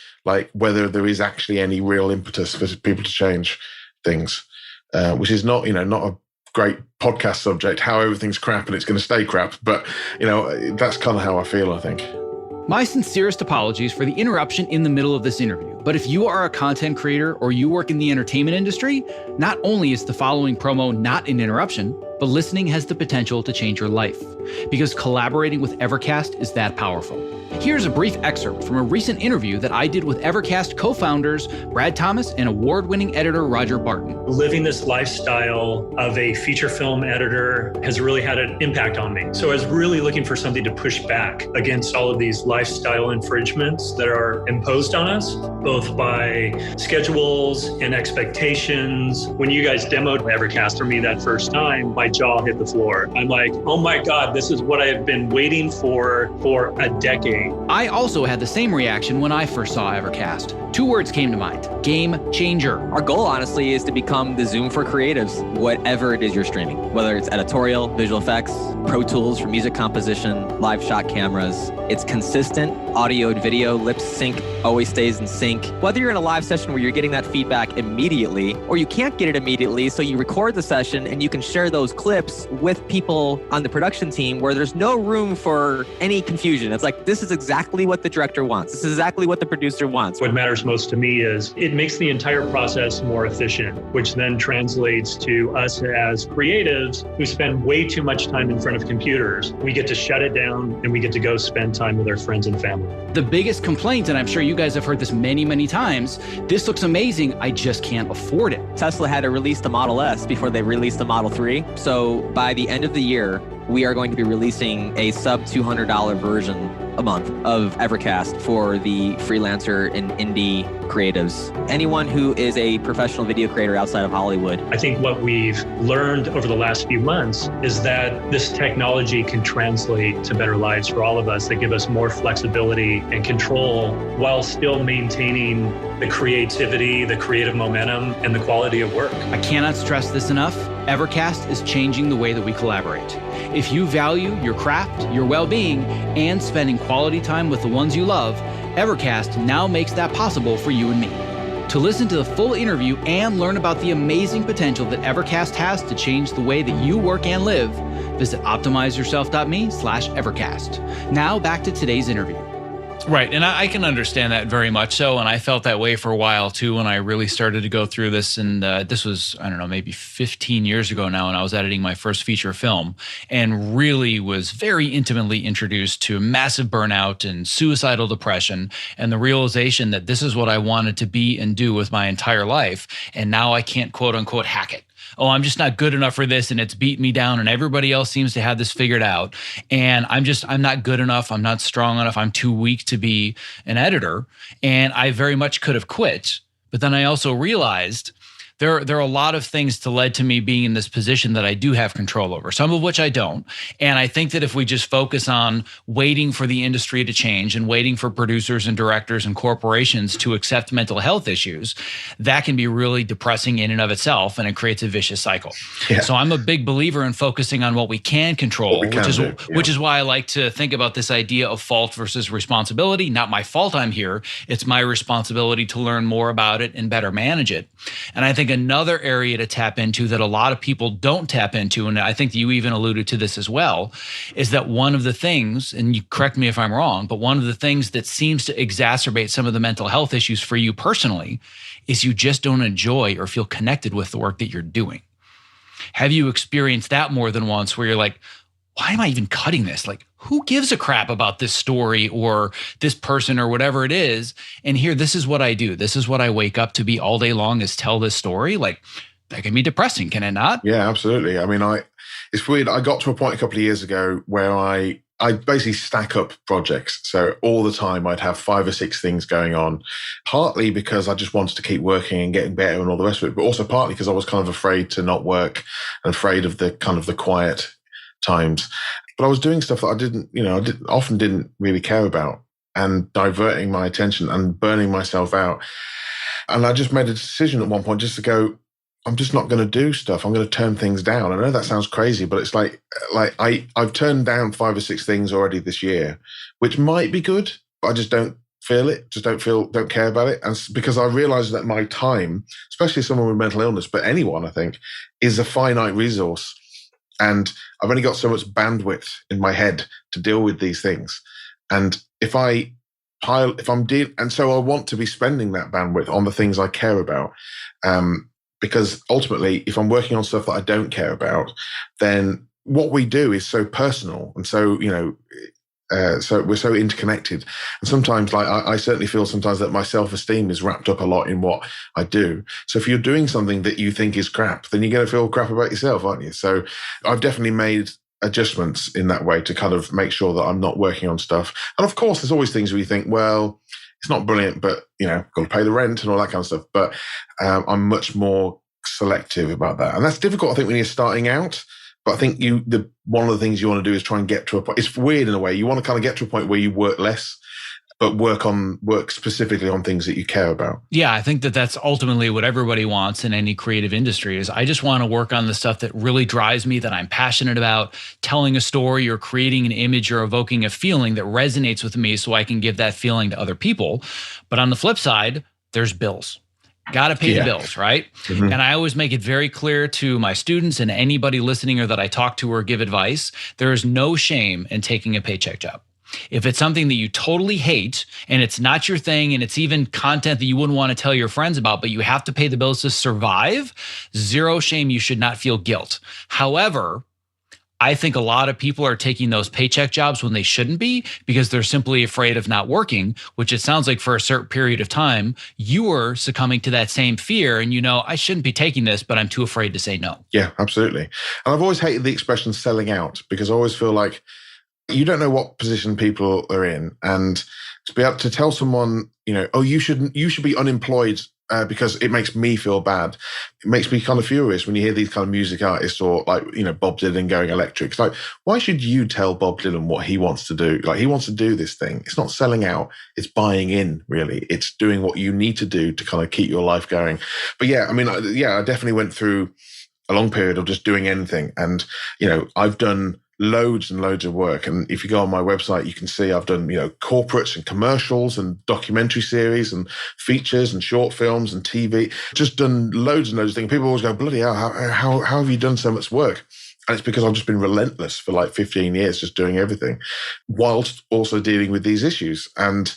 whether there is actually any real impetus for people to change things, which is not a great podcast subject, how everything's crap and it's going to stay crap. But, that's kind of how I feel, I think. My sincerest apologies for the interruption in the middle of this interview. But if you are a content creator or you work in the entertainment industry, not only is the following promo not an interruption, but listening has the potential to change your life, because collaborating with Evercast is that powerful. Here's a brief excerpt from a recent interview that I did with Evercast co-founders Brad Thomas and award-winning editor Roger Barton. Living this lifestyle of a feature film editor has really had an impact on me. So I was really looking for something to push back against all of these lifestyle infringements that are imposed on us, both by schedules and expectations. When you guys demoed Evercast for me that first time, my jaw hit the floor. I'm like, oh my God, this is what I have been waiting for a decade. I also had the same reaction when I first saw Evercast. 2 words came to mind: game changer. Our goal, honestly, is to become the Zoom for creatives, whatever it is you're streaming, whether it's editorial, visual effects, Pro Tools for music composition, live shot cameras. It's consistent, audio and video, lip sync, always stays in sync. Whether you're in a live session where you're getting that feedback immediately, or you can't get it immediately, so you record the session and you can share those clips with people on the production team where there's no room for any confusion. It's like, this is exactly what the director wants. This is exactly what the producer wants. What matters most to me is it makes the entire process more efficient, which then translates to us as creatives who spend way too much time in front of computers. We get to shut it down and we get to go spend time with our friends and family. The biggest complaint, and I'm sure you guys have heard this many, many times, this looks amazing, I just can't afford it. Tesla had to release the Model S before they released the Model 3. So by the end of the year, we are going to be releasing a sub $200 version a month of Evercast for the freelancer and indie creatives. Anyone who is a professional video creator outside of Hollywood. I think what we've learned over the last few months is that this technology can translate to better lives for all of us that give us more flexibility and control while still maintaining the creativity, the creative momentum, and the quality of work. I cannot stress this enough. Evercast is changing the way that we collaborate. If you value your craft, your well-being, and spending quality time with the ones you love, Evercast now makes that possible for you and me. To listen to the full interview and learn about the amazing potential that Evercast has to change the way that you work and live, visit optimizeyourself.me/Evercast. Now back to today's interview. Right. And I can understand that very much so. And I felt that way for a while too when I really started to go through this. And this was, I don't know, maybe 15 years ago now when I was editing my first feature film and really was very intimately introduced to massive burnout and suicidal depression and the realization that this is what I wanted to be and do with my entire life. And now I can't quote unquote hack it. Oh, I'm just not good enough for this and it's beat me down and everybody else seems to have this figured out. And I'm not good enough. I'm not strong enough. I'm too weak to be an editor. And I very much could have quit. But then I also realized there are a lot of things that led to me being in this position that I do have control over, some of which I don't. And I think that if we just focus on waiting for the industry to change and waiting for producers and directors and corporations to accept mental health issues, that can be really depressing in and of itself, and it creates a vicious cycle. Yeah. So I'm a big believer in focusing on what we can control, which is why I like to think about this idea of fault versus responsibility. Not my fault I'm here. It's my responsibility to learn more about it and better manage it. And I think another area to tap into that a lot of people don't tap into, and I think you even alluded to this as well, is that one of the things, and you correct me if I'm wrong, but one of the things that seems to exacerbate some of the mental health issues for you personally is you just don't enjoy or feel connected with the work that you're doing. Have you experienced that more than once where you're like, why am I even cutting this? Like, who gives a crap about this story or this person or whatever it is? And here, this is what I do. This is what I wake up to be all day long, is tell this story. Like, that can be depressing, can it not? Yeah, absolutely. I mean, it's weird. I got to a point a couple of years ago where I basically stack up projects. So all the time I'd have 5 or 6 things going on, partly because I just wanted to keep working and getting better and all the rest of it, but also partly because I was kind of afraid to not work and afraid of the kind of the quiet times. But I was doing stuff that I often didn't really care about, and diverting my attention and burning myself out. And I just made a decision at one point just to go, I'm just not going to do stuff. I'm going to turn things down. I know that sounds crazy, but it's like I've turned down 5 or 6 things already this year, which might be good, but I just don't feel it, don't care about it. And because I realize that my time, especially someone with mental illness, but anyone, I think, is a finite resource. And I've only got so much bandwidth in my head to deal with these things. And and so I want to be spending that bandwidth on the things I care about, because ultimately, if I'm working on stuff that I don't care about, then what we do is so personal. And so, so we're so interconnected. And sometimes, like, I certainly feel sometimes that my self-esteem is wrapped up a lot in what I do. So if you're doing something that you think is crap, then you're going to feel crap about yourself, aren't you? So I've definitely made adjustments in that way to kind of make sure that I'm not working on stuff. And of course, there's always things where you think, well, it's not brilliant, but, got to pay the rent and all that kind of stuff. But I'm much more selective about that. And that's difficult, I think, when you're starting out. But I think one of the things you want to do is try and get to a point. It's weird in a way. You want to kind of get to a point where you work less, but work specifically on things that you care about. Yeah, I think that's ultimately what everybody wants in any creative industry is I just want to work on the stuff that really drives me, that I'm passionate about, telling a story or creating an image or evoking a feeling that resonates with me so I can give that feeling to other people. But on the flip side, there's bills. Got to pay the bills, right? Mm-hmm. And I always make it very clear to my students and anybody listening or that I talk to or give advice, there is no shame in taking a paycheck job. If it's something that you totally hate and it's not your thing and it's even content that you wouldn't want to tell your friends about, but you have to pay the bills to survive, zero shame. You should not feel guilt. However, I think a lot of people are taking those paycheck jobs when they shouldn't be because they're simply afraid of not working, which it sounds like for a certain period of time, you were succumbing to that same fear. And I shouldn't be taking this, but I'm too afraid to say no. Yeah, absolutely. And I've always hated the expression selling out because I always feel like you don't know what position people are in. And to be able to tell someone, oh, you should be unemployed because it makes me feel bad. It makes me kind of furious when you hear these kind of music artists or like, Bob Dylan going electric. It's like, why should you tell Bob Dylan what he wants to do? Like, he wants to do this thing. It's not selling out. It's buying in, really. It's doing what you need to do to kind of keep your life going. But yeah, I definitely went through a long period of just doing anything. And, I've done loads and loads of work. And if you go on my website, you can see I've done, corporates and commercials and documentary series and features and short films and TV, just done loads and loads of things. People always go, bloody hell, how have you done so much work? And it's because I've just been relentless for like 15 years, just doing everything whilst also dealing with these issues. And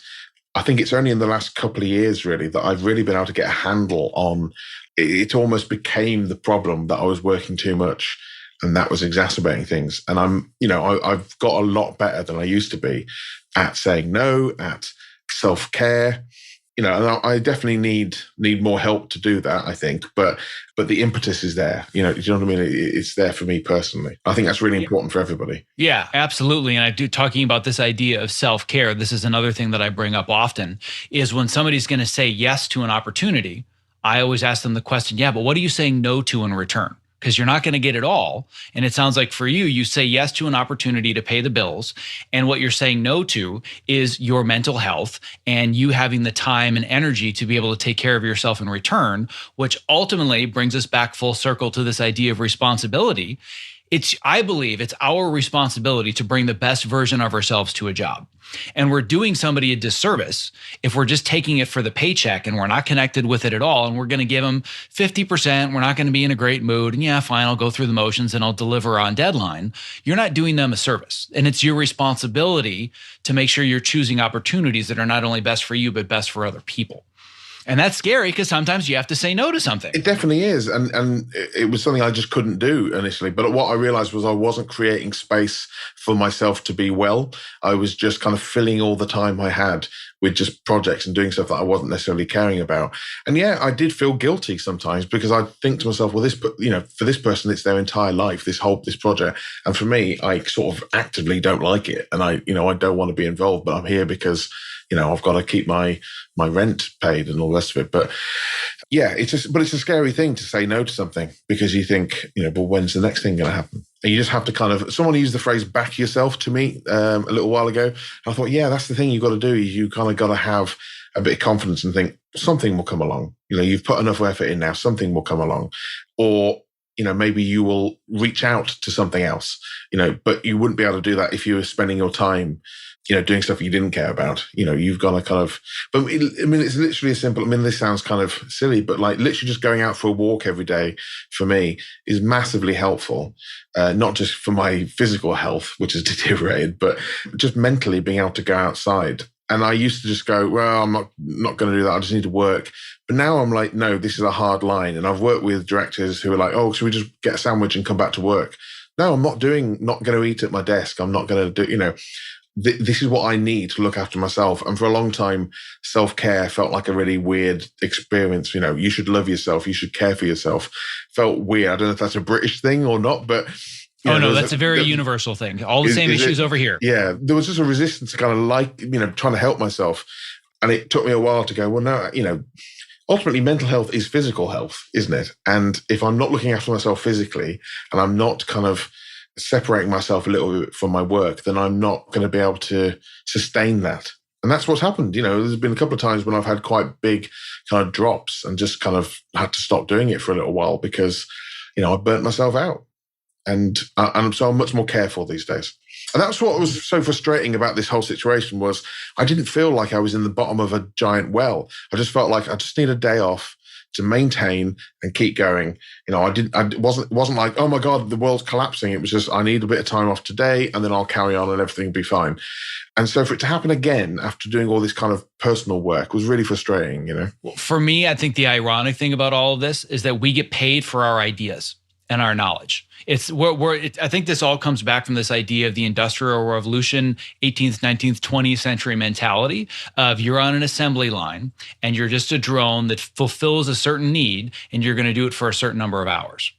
I think it's only in the last couple of years really that I've really been able to get a handle on it. Almost became the problem that I was working too much. And that was exacerbating things. And I've got a lot better than I used to be at saying no, at self-care, and I definitely need more help to do that, I think. But the impetus is there. Do you know what I mean? It's there for me personally. I think that's really important for everybody. Yeah, absolutely. And I do talking about this idea of self-care. This is another thing that I bring up often is when somebody's going to say yes to an opportunity, I always ask them the question, yeah, but what are you saying no to in return? Because you're not going to get it all. And it sounds like for you, you say yes to an opportunity to pay the bills. And what you're saying no to is your mental health and you having the time and energy to be able to take care of yourself in return, which ultimately brings us back full circle to this idea of responsibility. I believe it's our responsibility to bring the best version of ourselves to a job. And we're doing somebody a disservice if we're just taking it for the paycheck and we're not connected with it at all. And we're going to give them 50%. We're not going to be in a great mood. And yeah, fine, I'll go through the motions and I'll deliver on deadline. You're not doing them a service. And it's your responsibility to make sure you're choosing opportunities that are not only best for you, but best for other people. And that's scary because sometimes you have to say no to something. It definitely is. And it was something I just couldn't do initially. But what I realized was I wasn't creating space for myself to be well. I was just kind of filling all the time I had with just projects and doing stuff that I wasn't necessarily caring about. And yeah, I did feel guilty sometimes because I think to myself, well, for this person, it's their entire life, this project. And for me, I sort of actively don't like it. And I don't want to be involved, but I'm here because I've got to keep my rent paid and all the rest of it. But yeah, it's a scary thing to say no to something because you think, but when's the next thing going to happen? And you just have to someone used the phrase back yourself to me a little while ago. And I thought, yeah, that's the thing you've got to do. You kind of got to have a bit of confidence and think something will come along. You've put enough effort in now, something will come along. Or, maybe you will reach out to something else, but you wouldn't be able to do that if you were spending your time doing stuff you didn't care about. You've got to but it's literally as simple. this sounds kind of silly, but like literally just going out for a walk every day for me is massively helpful. Not just for my physical health, which has deteriorated, but just mentally being able to go outside And I used to just go, well, I'm not going to do that. I just need to work. But now I'm like, no, this is a hard line. And I've worked with directors who are like, oh, should we just get a sandwich and come back to work? No, I'm not going to eat at my desk. I'm not going to do, this is what I need to look after myself. And for a long time, self-care felt like a really weird experience. You should love yourself. You should care for yourself. Felt weird. I don't know if that's a British thing or not, but that's a very universal thing. All the same issues over here. Yeah. There was just a resistance to kind of trying to help myself. And it took me a while to go, well, no, ultimately mental health is physical health, isn't it? And if I'm not looking after myself physically and I'm not kind of separating myself a little bit from my work, then I'm not going to be able to sustain that. And that's what's happened. There's been a couple of times when I've had quite big kind of drops and just kind of had to stop doing it for a little while because, I burnt myself out. And so I'm much more careful these days. And that's what was so frustrating about this whole situation was I didn't feel like I was in the bottom of a giant well. I just felt like I just need a day off to maintain and keep going. It wasn't like, oh my God, the world's collapsing. It was just, I need a bit of time off today and then I'll carry on and everything will be fine. And so for it to happen again after doing all this kind of personal work was really frustrating, Well, for me, I think the ironic thing about all of this is that we get paid for our ideas and our knowledge. I think this all comes back from this idea of the Industrial Revolution, 18th, 19th, 20th century mentality of you're on an assembly line and you're just a drone that fulfills a certain need and you're going to do it for a certain number of hours.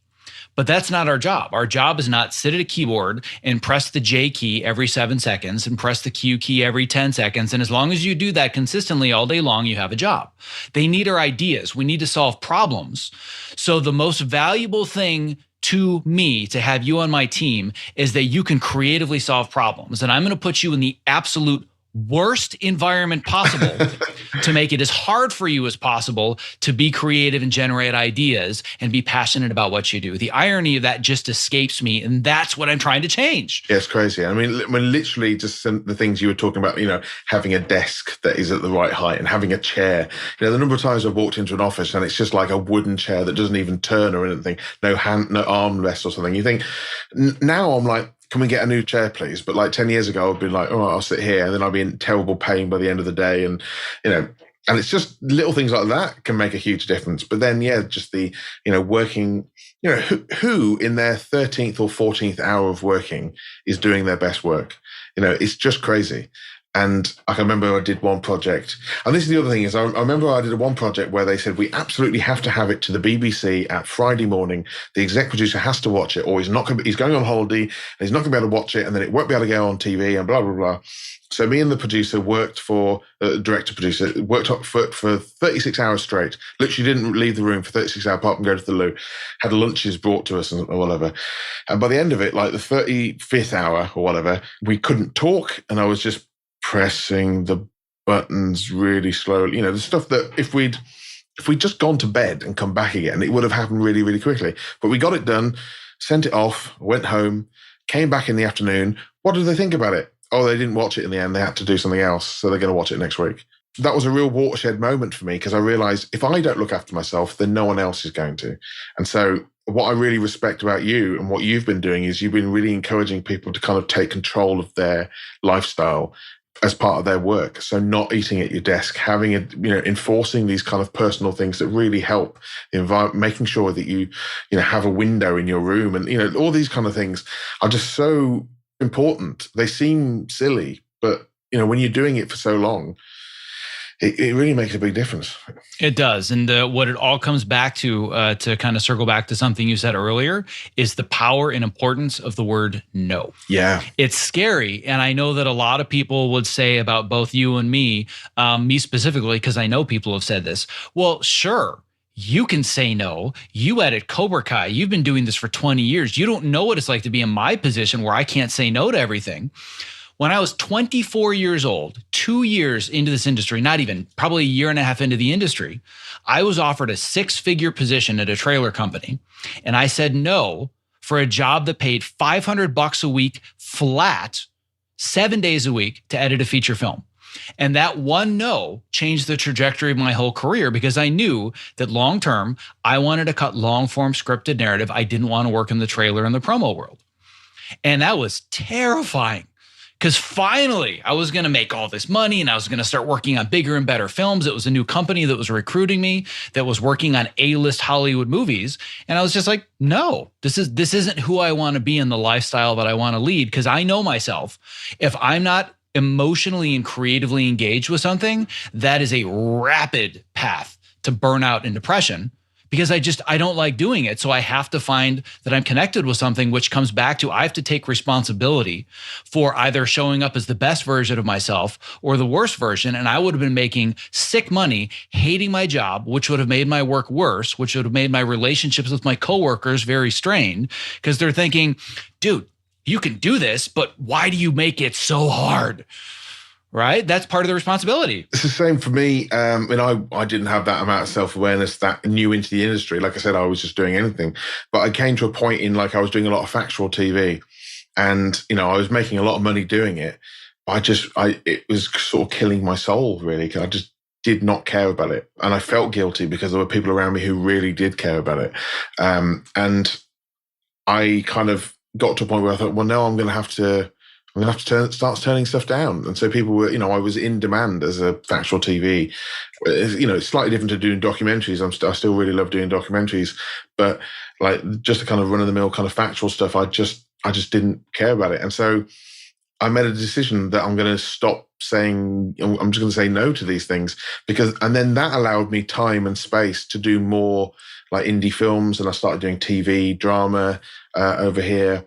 But that's not our job. Our job is not sit at a keyboard and press the J key every 7 seconds and press the Q key every 10 seconds. And as long as you do that consistently all day long, you have a job. They need our ideas. We need to solve problems. So the most valuable thing to me to have you on my team is that you can creatively solve problems. And I'm going to put you in the absolute worst environment possible to make it as hard for you as possible to be creative and generate ideas and be passionate about what you do. The irony of that just escapes me, and that's what I'm trying to change. Yeah, it's crazy. I mean, literally just the things you were talking about, having a desk that is at the right height and having a chair. The number of times I've walked into an office and it's just like a wooden chair that doesn't even turn or anything, no arm rest or something. You think, now I'm like, can we get a new chair, please? But like 10 years ago, I'd be like, oh, I'll sit here. And then I'd be in terrible pain by the end of the day. And, and it's just little things like that can make a huge difference. But then, just the, working, who in their 13th or 14th hour of working is doing their best work? It's just crazy. And I can remember I did one project. And this is the other thing is I remember I did one project where they said, we absolutely have to have it to the BBC at Friday morning. The exec producer has to watch it or he's going on holiday and he's not going to be able to watch it and then it won't be able to go on TV and blah, blah, blah. So me and the producer worked for, director-producer, worked for 36 hours straight. Literally didn't leave the room for 36 hours apart from go to the loo. Had lunches brought to us or whatever. And by the end of it, like the 35th hour or whatever, we couldn't talk and I was just pressing the buttons really slowly. The stuff that if we'd just gone to bed and come back again, it would have happened really, really quickly. But we got it done, sent it off, went home, came back in the afternoon. What did they think about it? Oh, they didn't watch it in the end. They had to do something else. So they're going to watch it next week. That was a real watershed moment for me because I realized if I don't look after myself, then no one else is going to. And so what I really respect about you and what you've been doing is you've been really encouraging people to kind of take control of their lifestyle as part of their work. So not eating at your desk, having enforcing these kind of personal things that really help the environment, making sure that you have a window in your room and, all these kind of things are just so important. They seem silly, but, when you're doing it for so long, it really makes a big difference. It does. And what it all comes back to kind of circle back to something you said earlier, is the power and importance of the word no. Yeah. It's scary. And I know that a lot of people would say about both you and me specifically, because I know people have said this, well, sure, you can say no. You edit Cobra Kai. You've been doing this for 20 years. You don't know what it's like to be in my position where I can't say no to everything. When I was 24 years old, 2 years into this industry, not even, probably a year and a half into the industry, I was offered a 6-figure position at a trailer company. And I said no for a job that paid $500 a week flat, 7 days a week to edit a feature film. And that one no changed the trajectory of my whole career because I knew that long term, I wanted to cut long form scripted narrative. I didn't want to work in the trailer and the promo world. And that was terrifying. Because finally I was going to make all this money and I was going to start working on bigger and better films. It was a new company that was recruiting me, that was working on A-list Hollywood movies. And I was just like, no, this isn't who I want to be in the lifestyle that I want to lead. Because I know myself, if I'm not emotionally and creatively engaged with something, that is a rapid path to burnout and depression, because I don't like doing it. So I have to find that I'm connected with something, which comes back to I have to take responsibility for either showing up as the best version of myself or the worst version. And I would have been making sick money, hating my job, which would have made my work worse, which would have made my relationships with my coworkers very strained, because they're thinking, dude, you can do this, but why do you make it so hard? Right? That's part of the responsibility. It's the same for me. I didn't have that amount of self-awareness that new into the industry. Like I said, I was just doing anything. But I came to a point in, like, I was doing a lot of factual TV, and, I was making a lot of money doing it. It was sort of killing my soul, really, because I just did not care about it. And I felt guilty because there were people around me who really did care about it. And I kind of got to a point where I thought, well, now I'm going to have to start turning stuff down. And so people were, I was in demand as a factual TV. It's slightly different to doing documentaries. I still really love doing documentaries, but like just the kind of run-of-the-mill kind of factual stuff, I just didn't care about it. And so I made a decision that I'm going to stop saying, I'm just going to say no to these things, and then that allowed me time and space to do more like indie films. And I started doing TV, drama over here.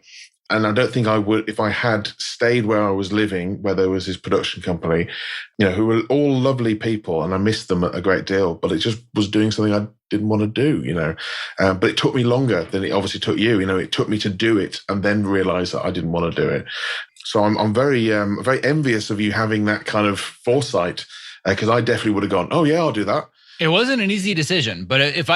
And I don't think I would, if I had stayed where I was living, where there was this production company, who were all lovely people, and I missed them a great deal, but it just was doing something I didn't want to do, But it took me longer than it obviously took you. It took me to do it and then realize that I didn't want to do it. So I'm very envious of you having that kind of foresight, because I definitely would have gone, oh yeah, I'll do that. It wasn't an easy decision, but if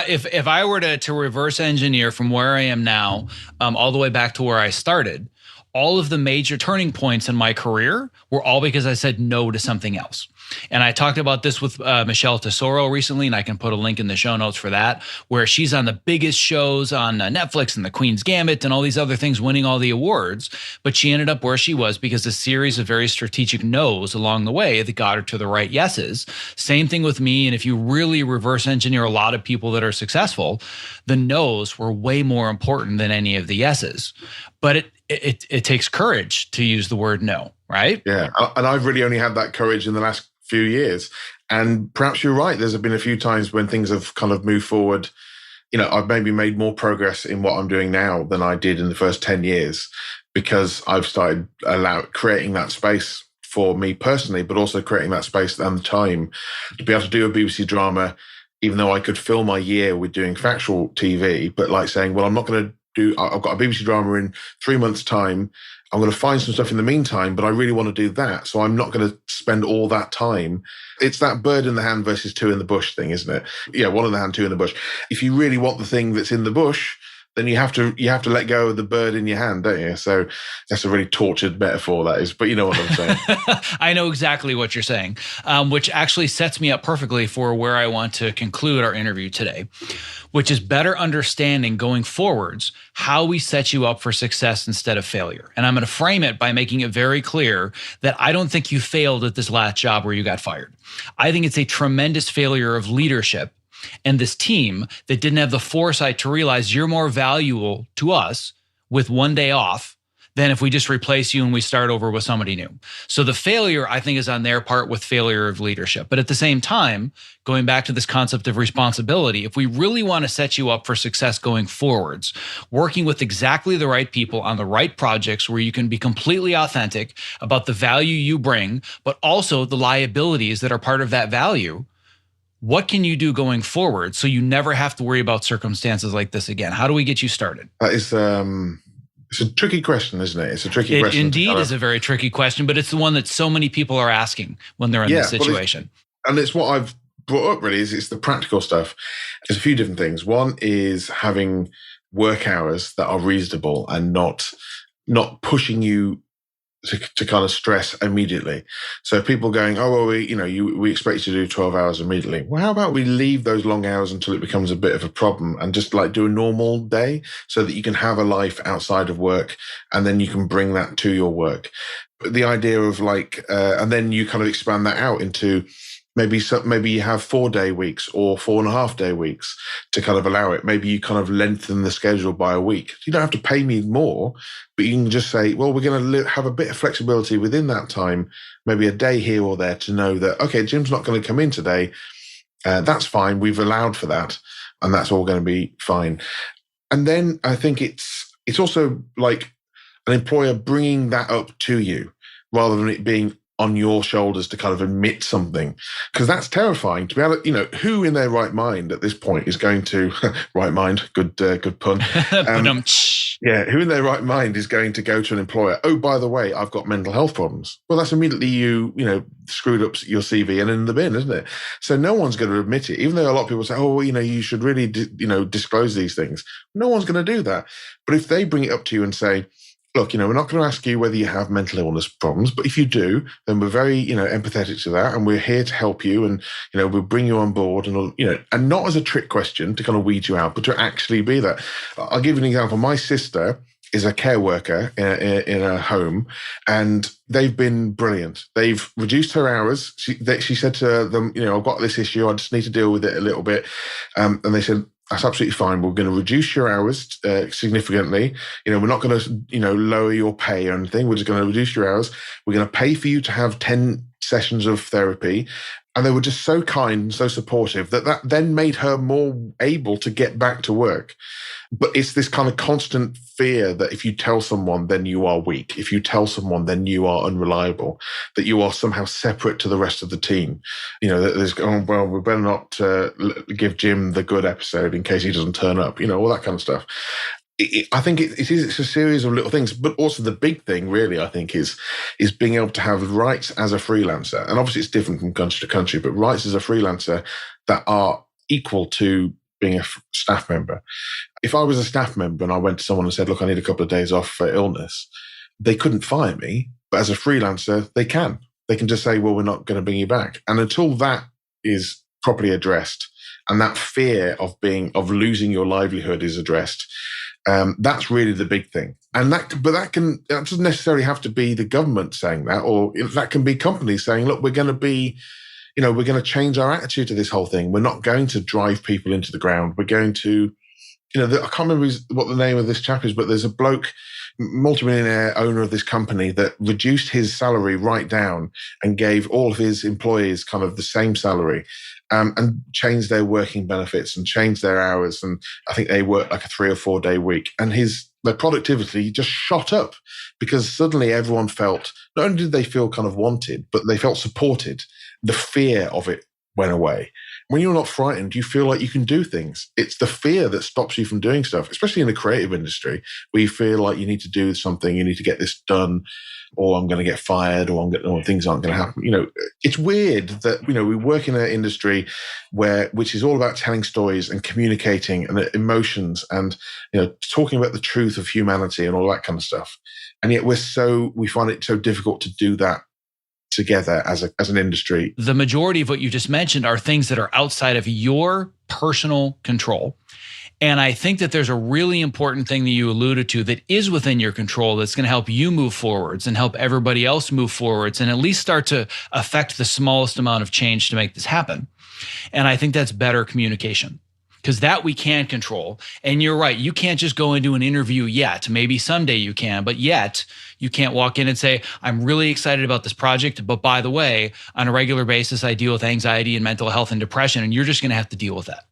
I were to reverse engineer from where I am now, all the way back to where I started, all of the major turning points in my career were all because I said no to something else. And I talked about this with Michelle Tesoro recently, and I can put a link in the show notes for that, where she's on the biggest shows on Netflix and The Queen's Gambit and all these other things, winning all the awards. But she ended up where she was because a series of very strategic no's along the way that got her to the right yeses. Same thing with me. And if you really reverse engineer a lot of people that are successful, the no's were way more important than any of the yeses. But it takes courage to use the word no, right? Yeah. And I've really only had that courage in the last few years. And perhaps you're right. There's been a few times when things have kind of moved forward. I've maybe made more progress in what I'm doing now than I did in the first 10 years, because I've started creating that space for me personally, but also creating that space and the time to be able to do a BBC drama, even though I could fill my year with doing factual TV, but like saying, well, I'm not going to I've got a BBC drama in 3 months' time. I'm going to find some stuff in the meantime, but I really want to do that. So I'm not going to spend all that time. It's that bird in the hand versus two in the bush thing, isn't it? Yeah, one in the hand, two in the bush. If you really want the thing that's in the bush, then you have to let go of the bird in your hand, don't you? So that's a really tortured metaphor, that is. But you know what I'm saying. I know exactly what you're saying, which actually sets me up perfectly for where I want to conclude our interview today, which is better understanding going forwards how we set you up for success instead of failure. And I'm going to frame it by making it very clear that I don't think you failed at this last job where you got fired. I think it's a tremendous failure of leadership and this team that didn't have the foresight to realize you're more valuable to us with 1 day off than if we just replace you and we start over with somebody new. So the failure, I think, is on their part with failure of leadership. But at the same time, going back to this concept of responsibility, if we really want to set you up for success going forwards, working with exactly the right people on the right projects where you can be completely authentic about the value you bring, but also the liabilities that are part of that value, what can you do going forward so you never have to worry about circumstances like this again? How do we get you started? That is, it's a tricky question, isn't it? It's a tricky question. It indeed is a very tricky question, but it's the one that so many people are asking when they're in this situation. And it's what I've brought up really, is it's the practical stuff. There's a few different things. One is having work hours that are reasonable and not pushing you to kind of stress immediately. So people going, oh, well, we expect you to do 12 hours immediately. Well, how about we leave those long hours until it becomes a bit of a problem and just like do a normal day so that you can have a life outside of work and then you can bring that to your work. But the idea of like, and then you kind of expand that out into maybe you have 4-day weeks or 4.5-day weeks to kind of allow it. Maybe you kind of lengthen the schedule by a week. You don't have to pay me more, but you can just say, well, we're going to have a bit of flexibility within that time, maybe a day here or there to know that, okay, Jim's not going to come in today. That's fine. We've allowed for that. And that's all going to be fine. And then I think it's also like an employer bringing that up to you rather than it being on your shoulders to kind of admit something, because that's terrifying to be able to, who in their right mind at this point is going to right mind, good pun. Yeah, who in their right mind is going to go to an employer? Oh, by the way, I've got mental health problems. Well, that's immediately you screwed up your CV and in the bin, isn't it? So no one's going to admit it, even though a lot of people say, oh, well, you should really, disclose these things. No one's going to do that. But if they bring it up to you and say, look, we're not going to ask you whether you have mental illness problems, but if you do, then we're very, empathetic to that, and we're here to help you, and we'll bring you on board, and and not as a trick question to kind of weed you out, but to actually be that. I'll give you an example. My sister is a care worker in a home, and they've been brilliant. They've reduced her hours. She said to them, I've got this issue, I just need to deal with it a little bit, and they said, that's absolutely fine. We're going to reduce your hours significantly. We're not going to, lower your pay or anything. We're just going to reduce your hours. We're going to pay for you to have 10 sessions of therapy. And they were just so kind and so supportive that then made her more able to get back to work. But it's this kind of constant fear that if you tell someone, then you are weak. If you tell someone, then you are unreliable, that you are somehow separate to the rest of the team. That there's, well, we better not give Jim the good episode in case he doesn't turn up, all that kind of stuff. I think it's a series of little things, but also the big thing really, I think, is being able to have rights as a freelancer. And obviously it's different from country to country, but rights as a freelancer that are equal to being a staff member. If I was a staff member and I went to someone and said, look, I need a couple of days off for illness, they couldn't fire me. But as a freelancer, they can. They can just say, well, we're not going to bring you back. And until that is properly addressed and that fear of losing your livelihood is addressed, that's really the big thing. And that doesn't necessarily have to be the government saying that, or that can be companies saying, look, we're going to change our attitude to this whole thing. We're not going to drive people into the ground. We're going to, I can't remember what the name of this chap is, but there's a bloke, multimillionaire owner of this company, that reduced his salary right down and gave all of his employees kind of the same salary. And changed their working benefits and changed their hours. And I think they worked like a 3 or 4 day week. And their productivity just shot up because suddenly everyone felt, not only did they feel kind of wanted, but they felt supported. The fear of it went away. When you're not frightened, you feel like you can do things. It's the fear that stops you from doing stuff, especially in the creative industry, where you feel like you need to do something, you need to get this done, or I'm going to get fired, or things aren't going to happen. It's weird that, we work in an industry which is all about telling stories and communicating and emotions and, talking about the truth of humanity and all that kind of stuff. And yet we find it so difficult to do that together as an industry. The majority of what you just mentioned are things that are outside of your personal control. And I think that there's a really important thing that you alluded to that is within your control that's going to help you move forwards and help everybody else move forwards and at least start to affect the smallest amount of change to make this happen. And I think that's better communication, because that we can control. And you're right, you can't just go into an interview yet. Maybe someday you can, but yet you can't walk in and say, I'm really excited about this project, but by the way, on a regular basis, I deal with anxiety and mental health and depression, and you're just going to have to deal with that.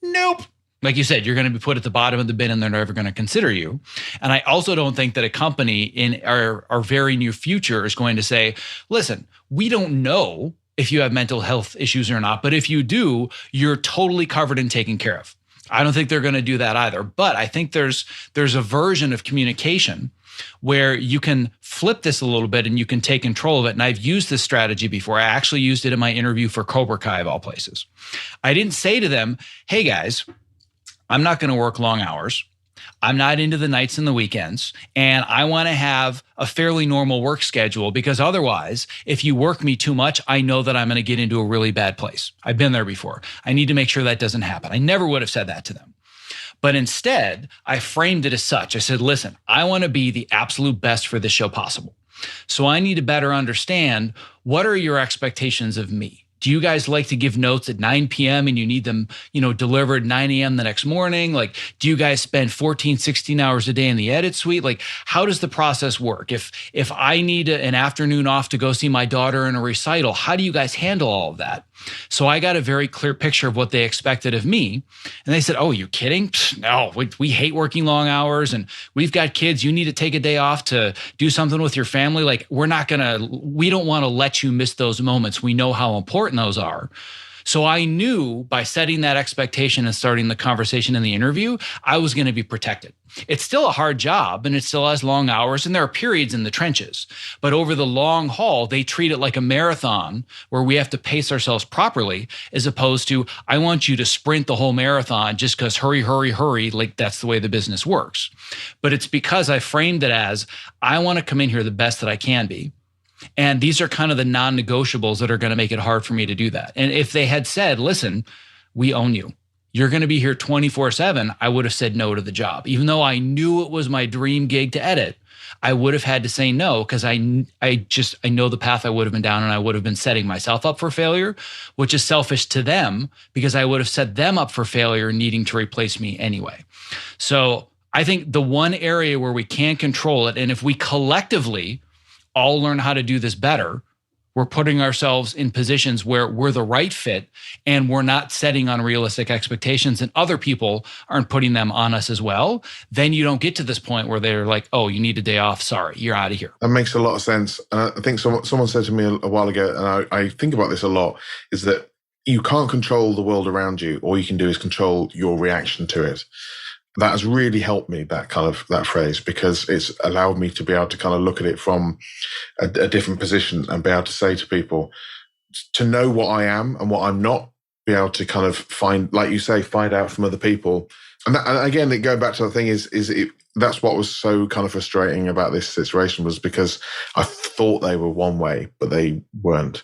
Nope. Like you said, you're going to be put at the bottom of the bin and they're never going to consider you. And I also don't think that a company in our very near future is going to say, listen, we don't know if you have mental health issues or not, but if you do, you're totally covered and taken care of. I don't think they're going to do that either. But I think there's a version of communication where you can flip this a little bit and you can take control of it. And I've used this strategy before. I actually used it in my interview for Cobra Kai, of all places. I didn't say to them, hey guys, I'm not going to work long hours. I'm not into the nights and the weekends, and I want to have a fairly normal work schedule, because otherwise, if you work me too much, I know that I'm going to get into a really bad place. I've been there before. I need to make sure that doesn't happen. I never would have said that to them. But instead, I framed it as such. I said, listen, I want to be the absolute best for this show possible. So I need to better understand, what are your expectations of me? Do you guys like to give notes at 9 p.m. and you need them, delivered 9 a.m. the next morning? Like, do you guys spend 14, 16 hours a day in the edit suite? Like, how does the process work? If I need an afternoon off to go see my daughter in a recital, how do you guys handle all of that? So I got a very clear picture of what they expected of me. And they said, oh, you kidding? No, we hate working long hours, and we've got kids. You need to take a day off to do something with your family. Like, we don't want to let you miss those moments. We know how important those are. So I knew by setting that expectation and starting the conversation in the interview, I was going to be protected. It's still a hard job, and it still has long hours, and there are periods in the trenches. But over the long haul, they treat it like a marathon where we have to pace ourselves properly, as opposed to, I want you to sprint the whole marathon just because hurry, hurry, hurry. Like, that's the way the business works. But it's because I framed it as, I want to come in here the best that I can be. And these are kind of the non-negotiables that are going to make it hard for me to do that. And if they had said, listen, we own you, you're going to be here 24/7, I would have said no to the job. Even though I knew it was my dream gig to edit, I would have had to say no, because I know the path I would have been down, and I would have been setting myself up for failure, which is selfish to them, because I would have set them up for failure needing to replace me anyway. So I think the one area where we can control it, and if we collectively all learn how to do this better, we're putting ourselves in positions where we're the right fit, and we're not setting unrealistic expectations, and other people aren't putting them on us as well. Then you don't get to this point where they're like, oh, you need a day off. Sorry, you're out of here. That makes a lot of sense. And I think someone said to me a while ago, and I think about this a lot, is that you can't control the world around you. All you can do is control your reaction to it. That has really helped me, that phrase, because it's allowed me to be able to kind of look at it from a different position and be able to say to people, to know what I am and what I'm not, be able to kind of find, like you say, find out from other people. And again, going back to the thing that's what was so kind of frustrating about this situation, was because I thought they were one way, but they weren't.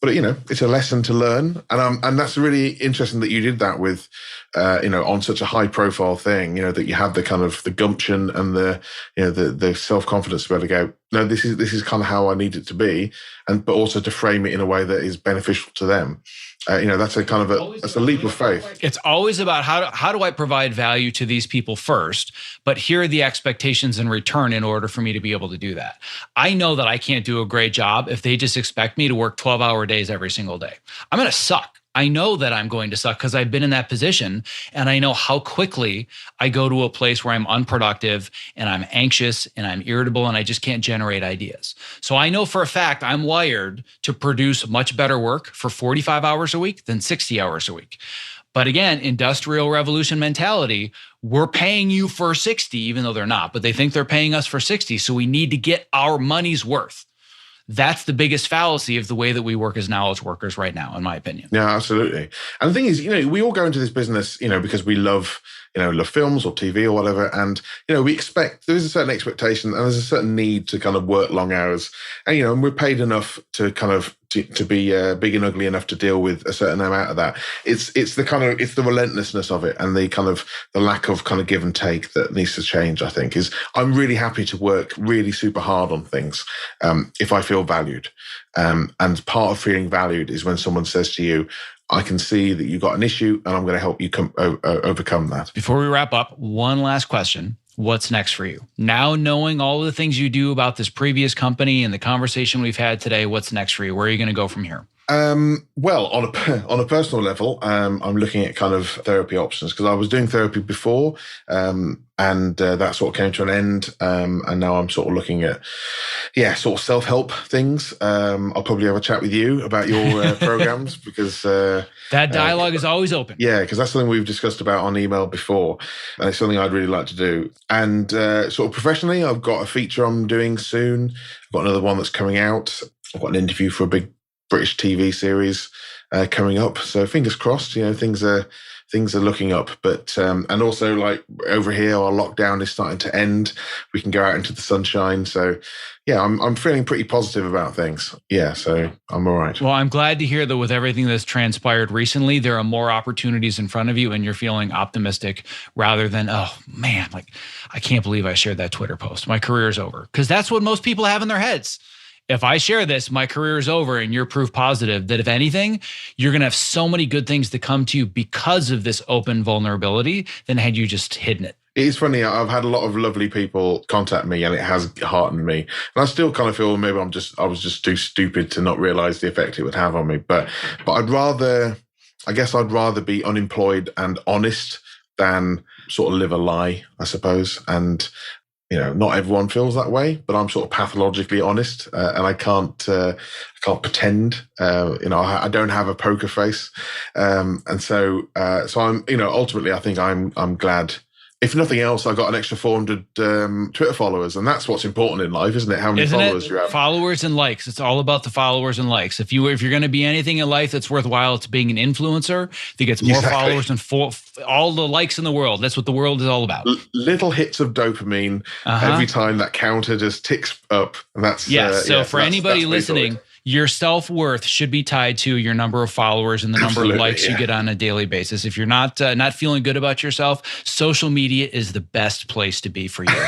But, it's a lesson to learn. And that's really interesting that you did that with, on such a high profile thing, that you had the kind of the gumption and the self-confidence to be able to go, no, this is kind of how I need it to be. But also to frame it in a way that is beneficial to them. That's a kind of that's a leap of faith. It's always about how do I provide value to these people first, but here are the expectations in return in order for me to be able to do that. I know that I can't do a great job if they just expect me to work 12-hour days every single day. I'm going to suck. I know that I'm going to suck because I've been in that position, and I know how quickly I go to a place where I'm unproductive and I'm anxious and I'm irritable and I just can't generate ideas. So I know for a fact I'm wired to produce much better work for 45 hours a week than 60 hours a week. But again, industrial revolution mentality, we're paying you for 60, even though they're not, but they think they're paying us for 60. So we need to get our money's worth. That's the biggest fallacy of the way that we work as knowledge workers right now, in my opinion. Yeah, absolutely. And the thing is, we all go into this business, because we love films or TV or whatever. And, we expect, there is a certain expectation and there's a certain need to kind of work long hours. And, and we're paid enough to kind of, to be big and ugly enough to deal with a certain amount of that. It's the relentlessness of it, and the lack of kind of give and take that needs to change, I think. I'm really happy to work really super hard on things if I feel valued. And part of feeling valued is when someone says to you, I can see that you've got an issue and I'm going to help you overcome that. Before we wrap up, one last question. What's next for you? Now knowing all of the things you do about this previous company and the conversation we've had today, what's next for you? Where are you going to go from here? Well, on a personal level, I'm looking at kind of therapy options, because I was doing therapy before, and that sort of came to an end. And now I'm sort of looking at, sort of self-help things. I'll probably have a chat with you about your programs, because that dialogue is always open. Yeah, because that's something we've discussed about on email before, and it's something I'd really like to do. And sort of professionally, I've got a feature I'm doing soon. I've got another one that's coming out. I've got an interview for a big British TV series coming up. So fingers crossed, things are things are looking up. But and also, like, over here, our lockdown is starting to end. We can go out into the sunshine. So yeah, I'm feeling pretty positive about things. Yeah, so I'm all right. Well, I'm glad to hear that with everything that's transpired recently, there are more opportunities in front of you and you're feeling optimistic rather than, oh man, like, I can't believe I shared that Twitter post. My career's over. Because that's what most people have in their heads. If I share this, my career is over, and you're proof positive that if anything, you're going to have so many good things to come to you because of this open vulnerability than had you just hidden it. It is funny. I've had a lot of lovely people contact me, and it has heartened me. And I still kind of feel maybe I was just too stupid to not realize the effect it would have on me. But I'd rather be unemployed and honest than sort of live a lie, I suppose. And you know, not everyone feels that way, but I'm sort of pathologically honest, and I can't pretend. You know, I don't have a poker face, and so I'm. You know, ultimately, I think I'm glad. If nothing else, I got an extra 400 Twitter followers, and that's what's important in life, isn't it? How many followers you have? Followers and likes. It's all about the followers and likes. If you're going to be anything in life that's worthwhile, it's being an influencer that gets more followers and all the likes in the world. That's what the world is all about. Little hits of dopamine every time that counter just ticks up, and that's So for anybody listening, your self-worth should be tied to your number of followers and the number of likes you get on a daily basis. If you're not feeling good about yourself, social media is the best place to be for you.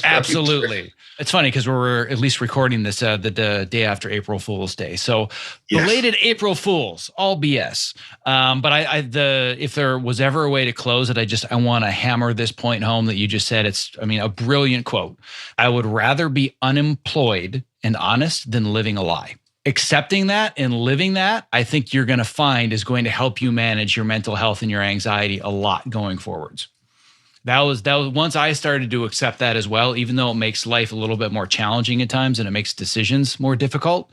Absolutely. It's funny because we're at least recording this the day after April Fool's Day. So belated April Fools, all BS. But if there was ever a way to close it, I want to hammer this point home that you just said. It's, I mean, a brilliant quote. I would rather be unemployed and honest than living a lie. Accepting that and living that, I think you're going to find is going to help you manage your mental health and your anxiety a lot going forwards. That was once I started to accept that as well, even though it makes life a little bit more challenging at times and it makes decisions more difficult,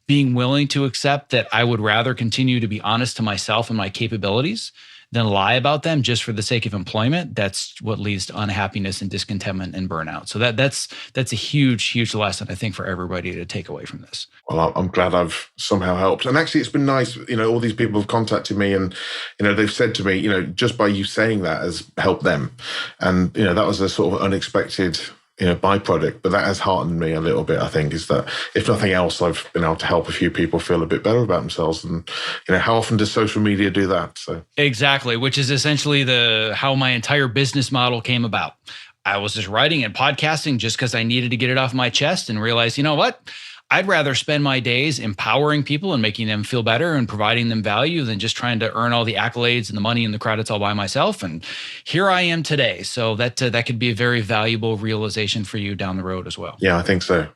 being willing to accept that I would rather continue to be honest to myself and my capabilities than lie about them just for the sake of employment. That's what leads to unhappiness and discontentment and burnout. So that's a huge lesson, I think, for everybody to take away from this. Well, I'm glad I've somehow helped. And actually, it's been nice. You know, all these people have contacted me and, you know, they've said to me, you know, just by you saying that has helped them. And, you know, that was a sort of unexpected, you know, byproduct, but that has heartened me a little bit, I think, is that if nothing else, I've been able to help a few people feel a bit better about themselves. And, you know, how often does social media do that? So exactly, which is essentially how my entire business model came about. I was just writing and podcasting just because I needed to get it off my chest and realized, you know what? I'd rather spend my days empowering people and making them feel better and providing them value than just trying to earn all the accolades and the money and the credits all by myself. And here I am today. So that could be a very valuable realization for you down the road as well. Yeah, I think so.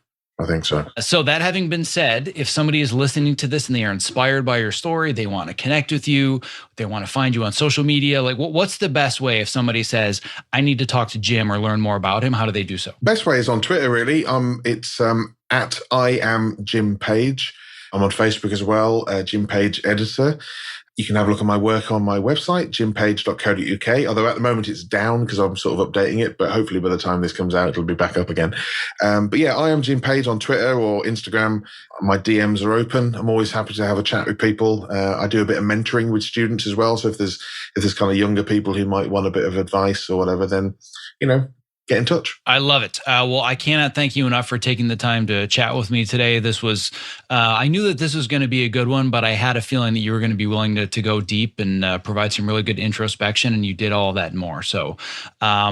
So that having been said, if somebody is listening to this and they are inspired by your story, they want to connect with you, they want to find you on social media, like what's the best way if somebody says, I need to talk to Jim or learn more about him? How do they do so? Best way is on Twitter, really. It's at I am Jim Page. I'm on Facebook as well, Jim Page Editor. You can have a look at my work on my website, jimpage.co.uk, although at the moment it's down because I'm sort of updating it, but hopefully by the time this comes out, it'll be back up again. But yeah, I am Jim Page on Twitter or Instagram. My DMs are open. I'm always happy to have a chat with people. I do a bit of mentoring with students as well. So if there's kind of younger people who might want a bit of advice or whatever, then, you know, get in touch. I love it. Well, I cannot thank you enough for taking the time to chat with me today. This was, I knew that this was going to be a good one, but I had a feeling that you were going to be willing to go deep and provide some really good introspection, and you did all that and more. So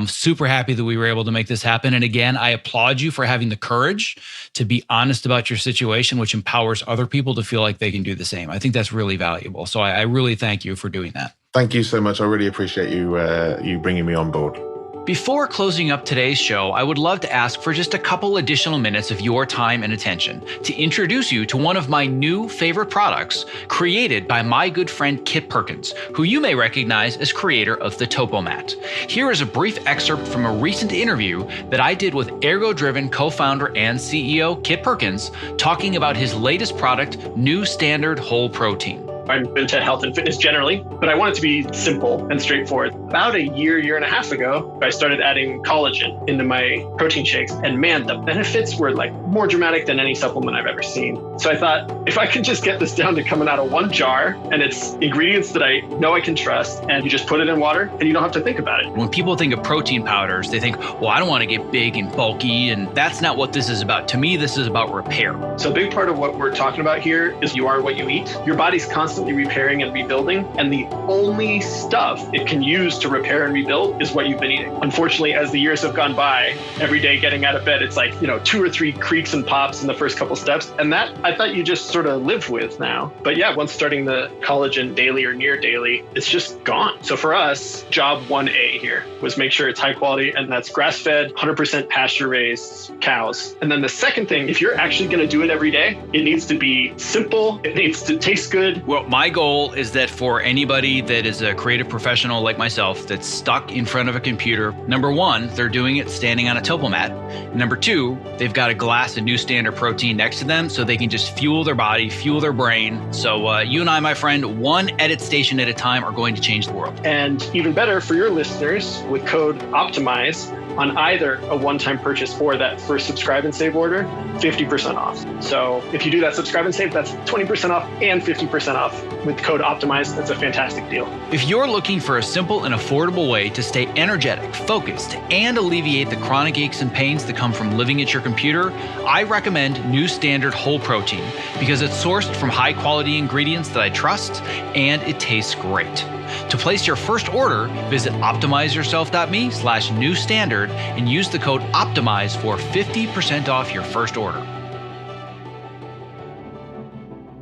super happy that we were able to make this happen. And again, I applaud you for having the courage to be honest about your situation, which empowers other people to feel like they can do the same. I think that's really valuable. So I really thank you for doing that. Thank you so much. I really appreciate you bringing me on board. Before closing up today's show, I would love to ask for just a couple additional minutes of your time and attention to introduce you to one of my new favorite products created by my good friend Kit Perkins, who you may recognize as creator of the Topomat. Here is a brief excerpt from a recent interview that I did with Ergo-Driven co-founder and CEO Kit Perkins talking about his latest product, New Standard Whole Protein. I'm into health and fitness generally, but I want it to be simple and straightforward. About a year and a half ago, I started adding collagen into my protein shakes. And man, the benefits were like more dramatic than any supplement I've ever seen. So I thought, if I could just get this down to coming out of one jar and it's ingredients that I know I can trust, and you just put it in water and you don't have to think about it. When people think of protein powders, they think, well, I don't want to get big and bulky. And that's not what this is about. To me, this is about repair. So a big part of what we're talking about here is you are what you eat. Your body's constantly repairing and rebuilding. And the only stuff it can use to repair and rebuild is what you've been eating. Unfortunately, as the years have gone by, every day getting out of bed, it's like, 2 or 3 creaks and pops in the first couple steps. And that I thought you just sort of live with now. But yeah, once starting the collagen daily or near daily, it's just gone. So for us, job 1A here was make sure it's high quality, and that's grass-fed, 100% pasture-raised cows. And then the second thing, if you're actually going to do it every day, it needs to be simple. It needs to taste good. Well, my goal is that for anybody that is a creative professional like myself that's stuck in front of a computer, number one, they're doing it standing on a topo mat. Number two, they've got a glass of New Standard protein next to them so they can just fuel their body, fuel their brain. So you and I, my friend, one edit station at a time are going to change the world. And even better for your listeners, with code OPTIMIZE on either a one-time purchase or that first subscribe and save order, 50% off. So if you do that subscribe and save, that's 20% off and 50% off with code OPTIMIZE. That's a fantastic deal. If you're looking for a simple and affordable way to stay energetic, focused, and alleviate the chronic aches and pains that come from living at your computer, I recommend New Standard Whole Protein because it's sourced from high-quality ingredients that I trust and it tastes great. To place your first order, visit optimizeyourself.me/newstandard and use the code OPTIMIZE for 50% off your first order.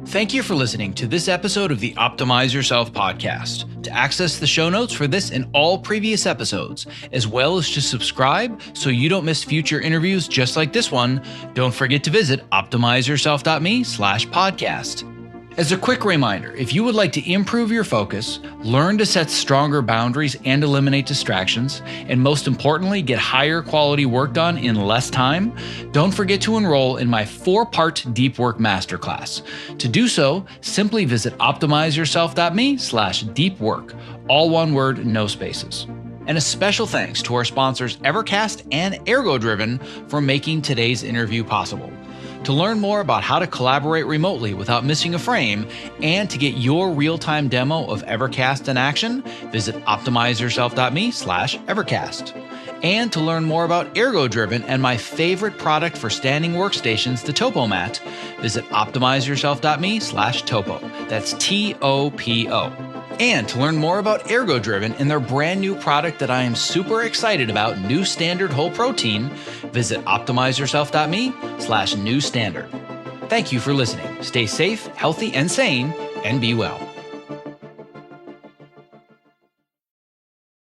Thank you for listening to this episode of the Optimize Yourself podcast. To access the show notes for this and all previous episodes, as well as to subscribe so you don't miss future interviews just like this one, don't forget to visit optimizeyourself.me/podcast. As a quick reminder, if you would like to improve your focus, learn to set stronger boundaries and eliminate distractions, and most importantly, get higher quality work done in less time, don't forget to enroll in my 4-part Deep Work Masterclass. To do so, simply visit optimizeyourself.me/deepwork, all one word, no spaces. And a special thanks to our sponsors Evercast and ErgoDriven for making today's interview possible. To learn more about how to collaborate remotely without missing a frame and to get your real-time demo of Evercast in action, visit optimizeyourself.me/Evercast. And to learn more about ErgoDriven and my favorite product for standing workstations, the Topo Mat, visit optimizeyourself.me/Topo. That's TOPO. And to learn more about ErgoDriven and their brand new product that I am super excited about, New Standard Whole Protein, visit optimizeyourself.me/newstandard. Thank you for listening. Stay safe, healthy, and sane, and be well.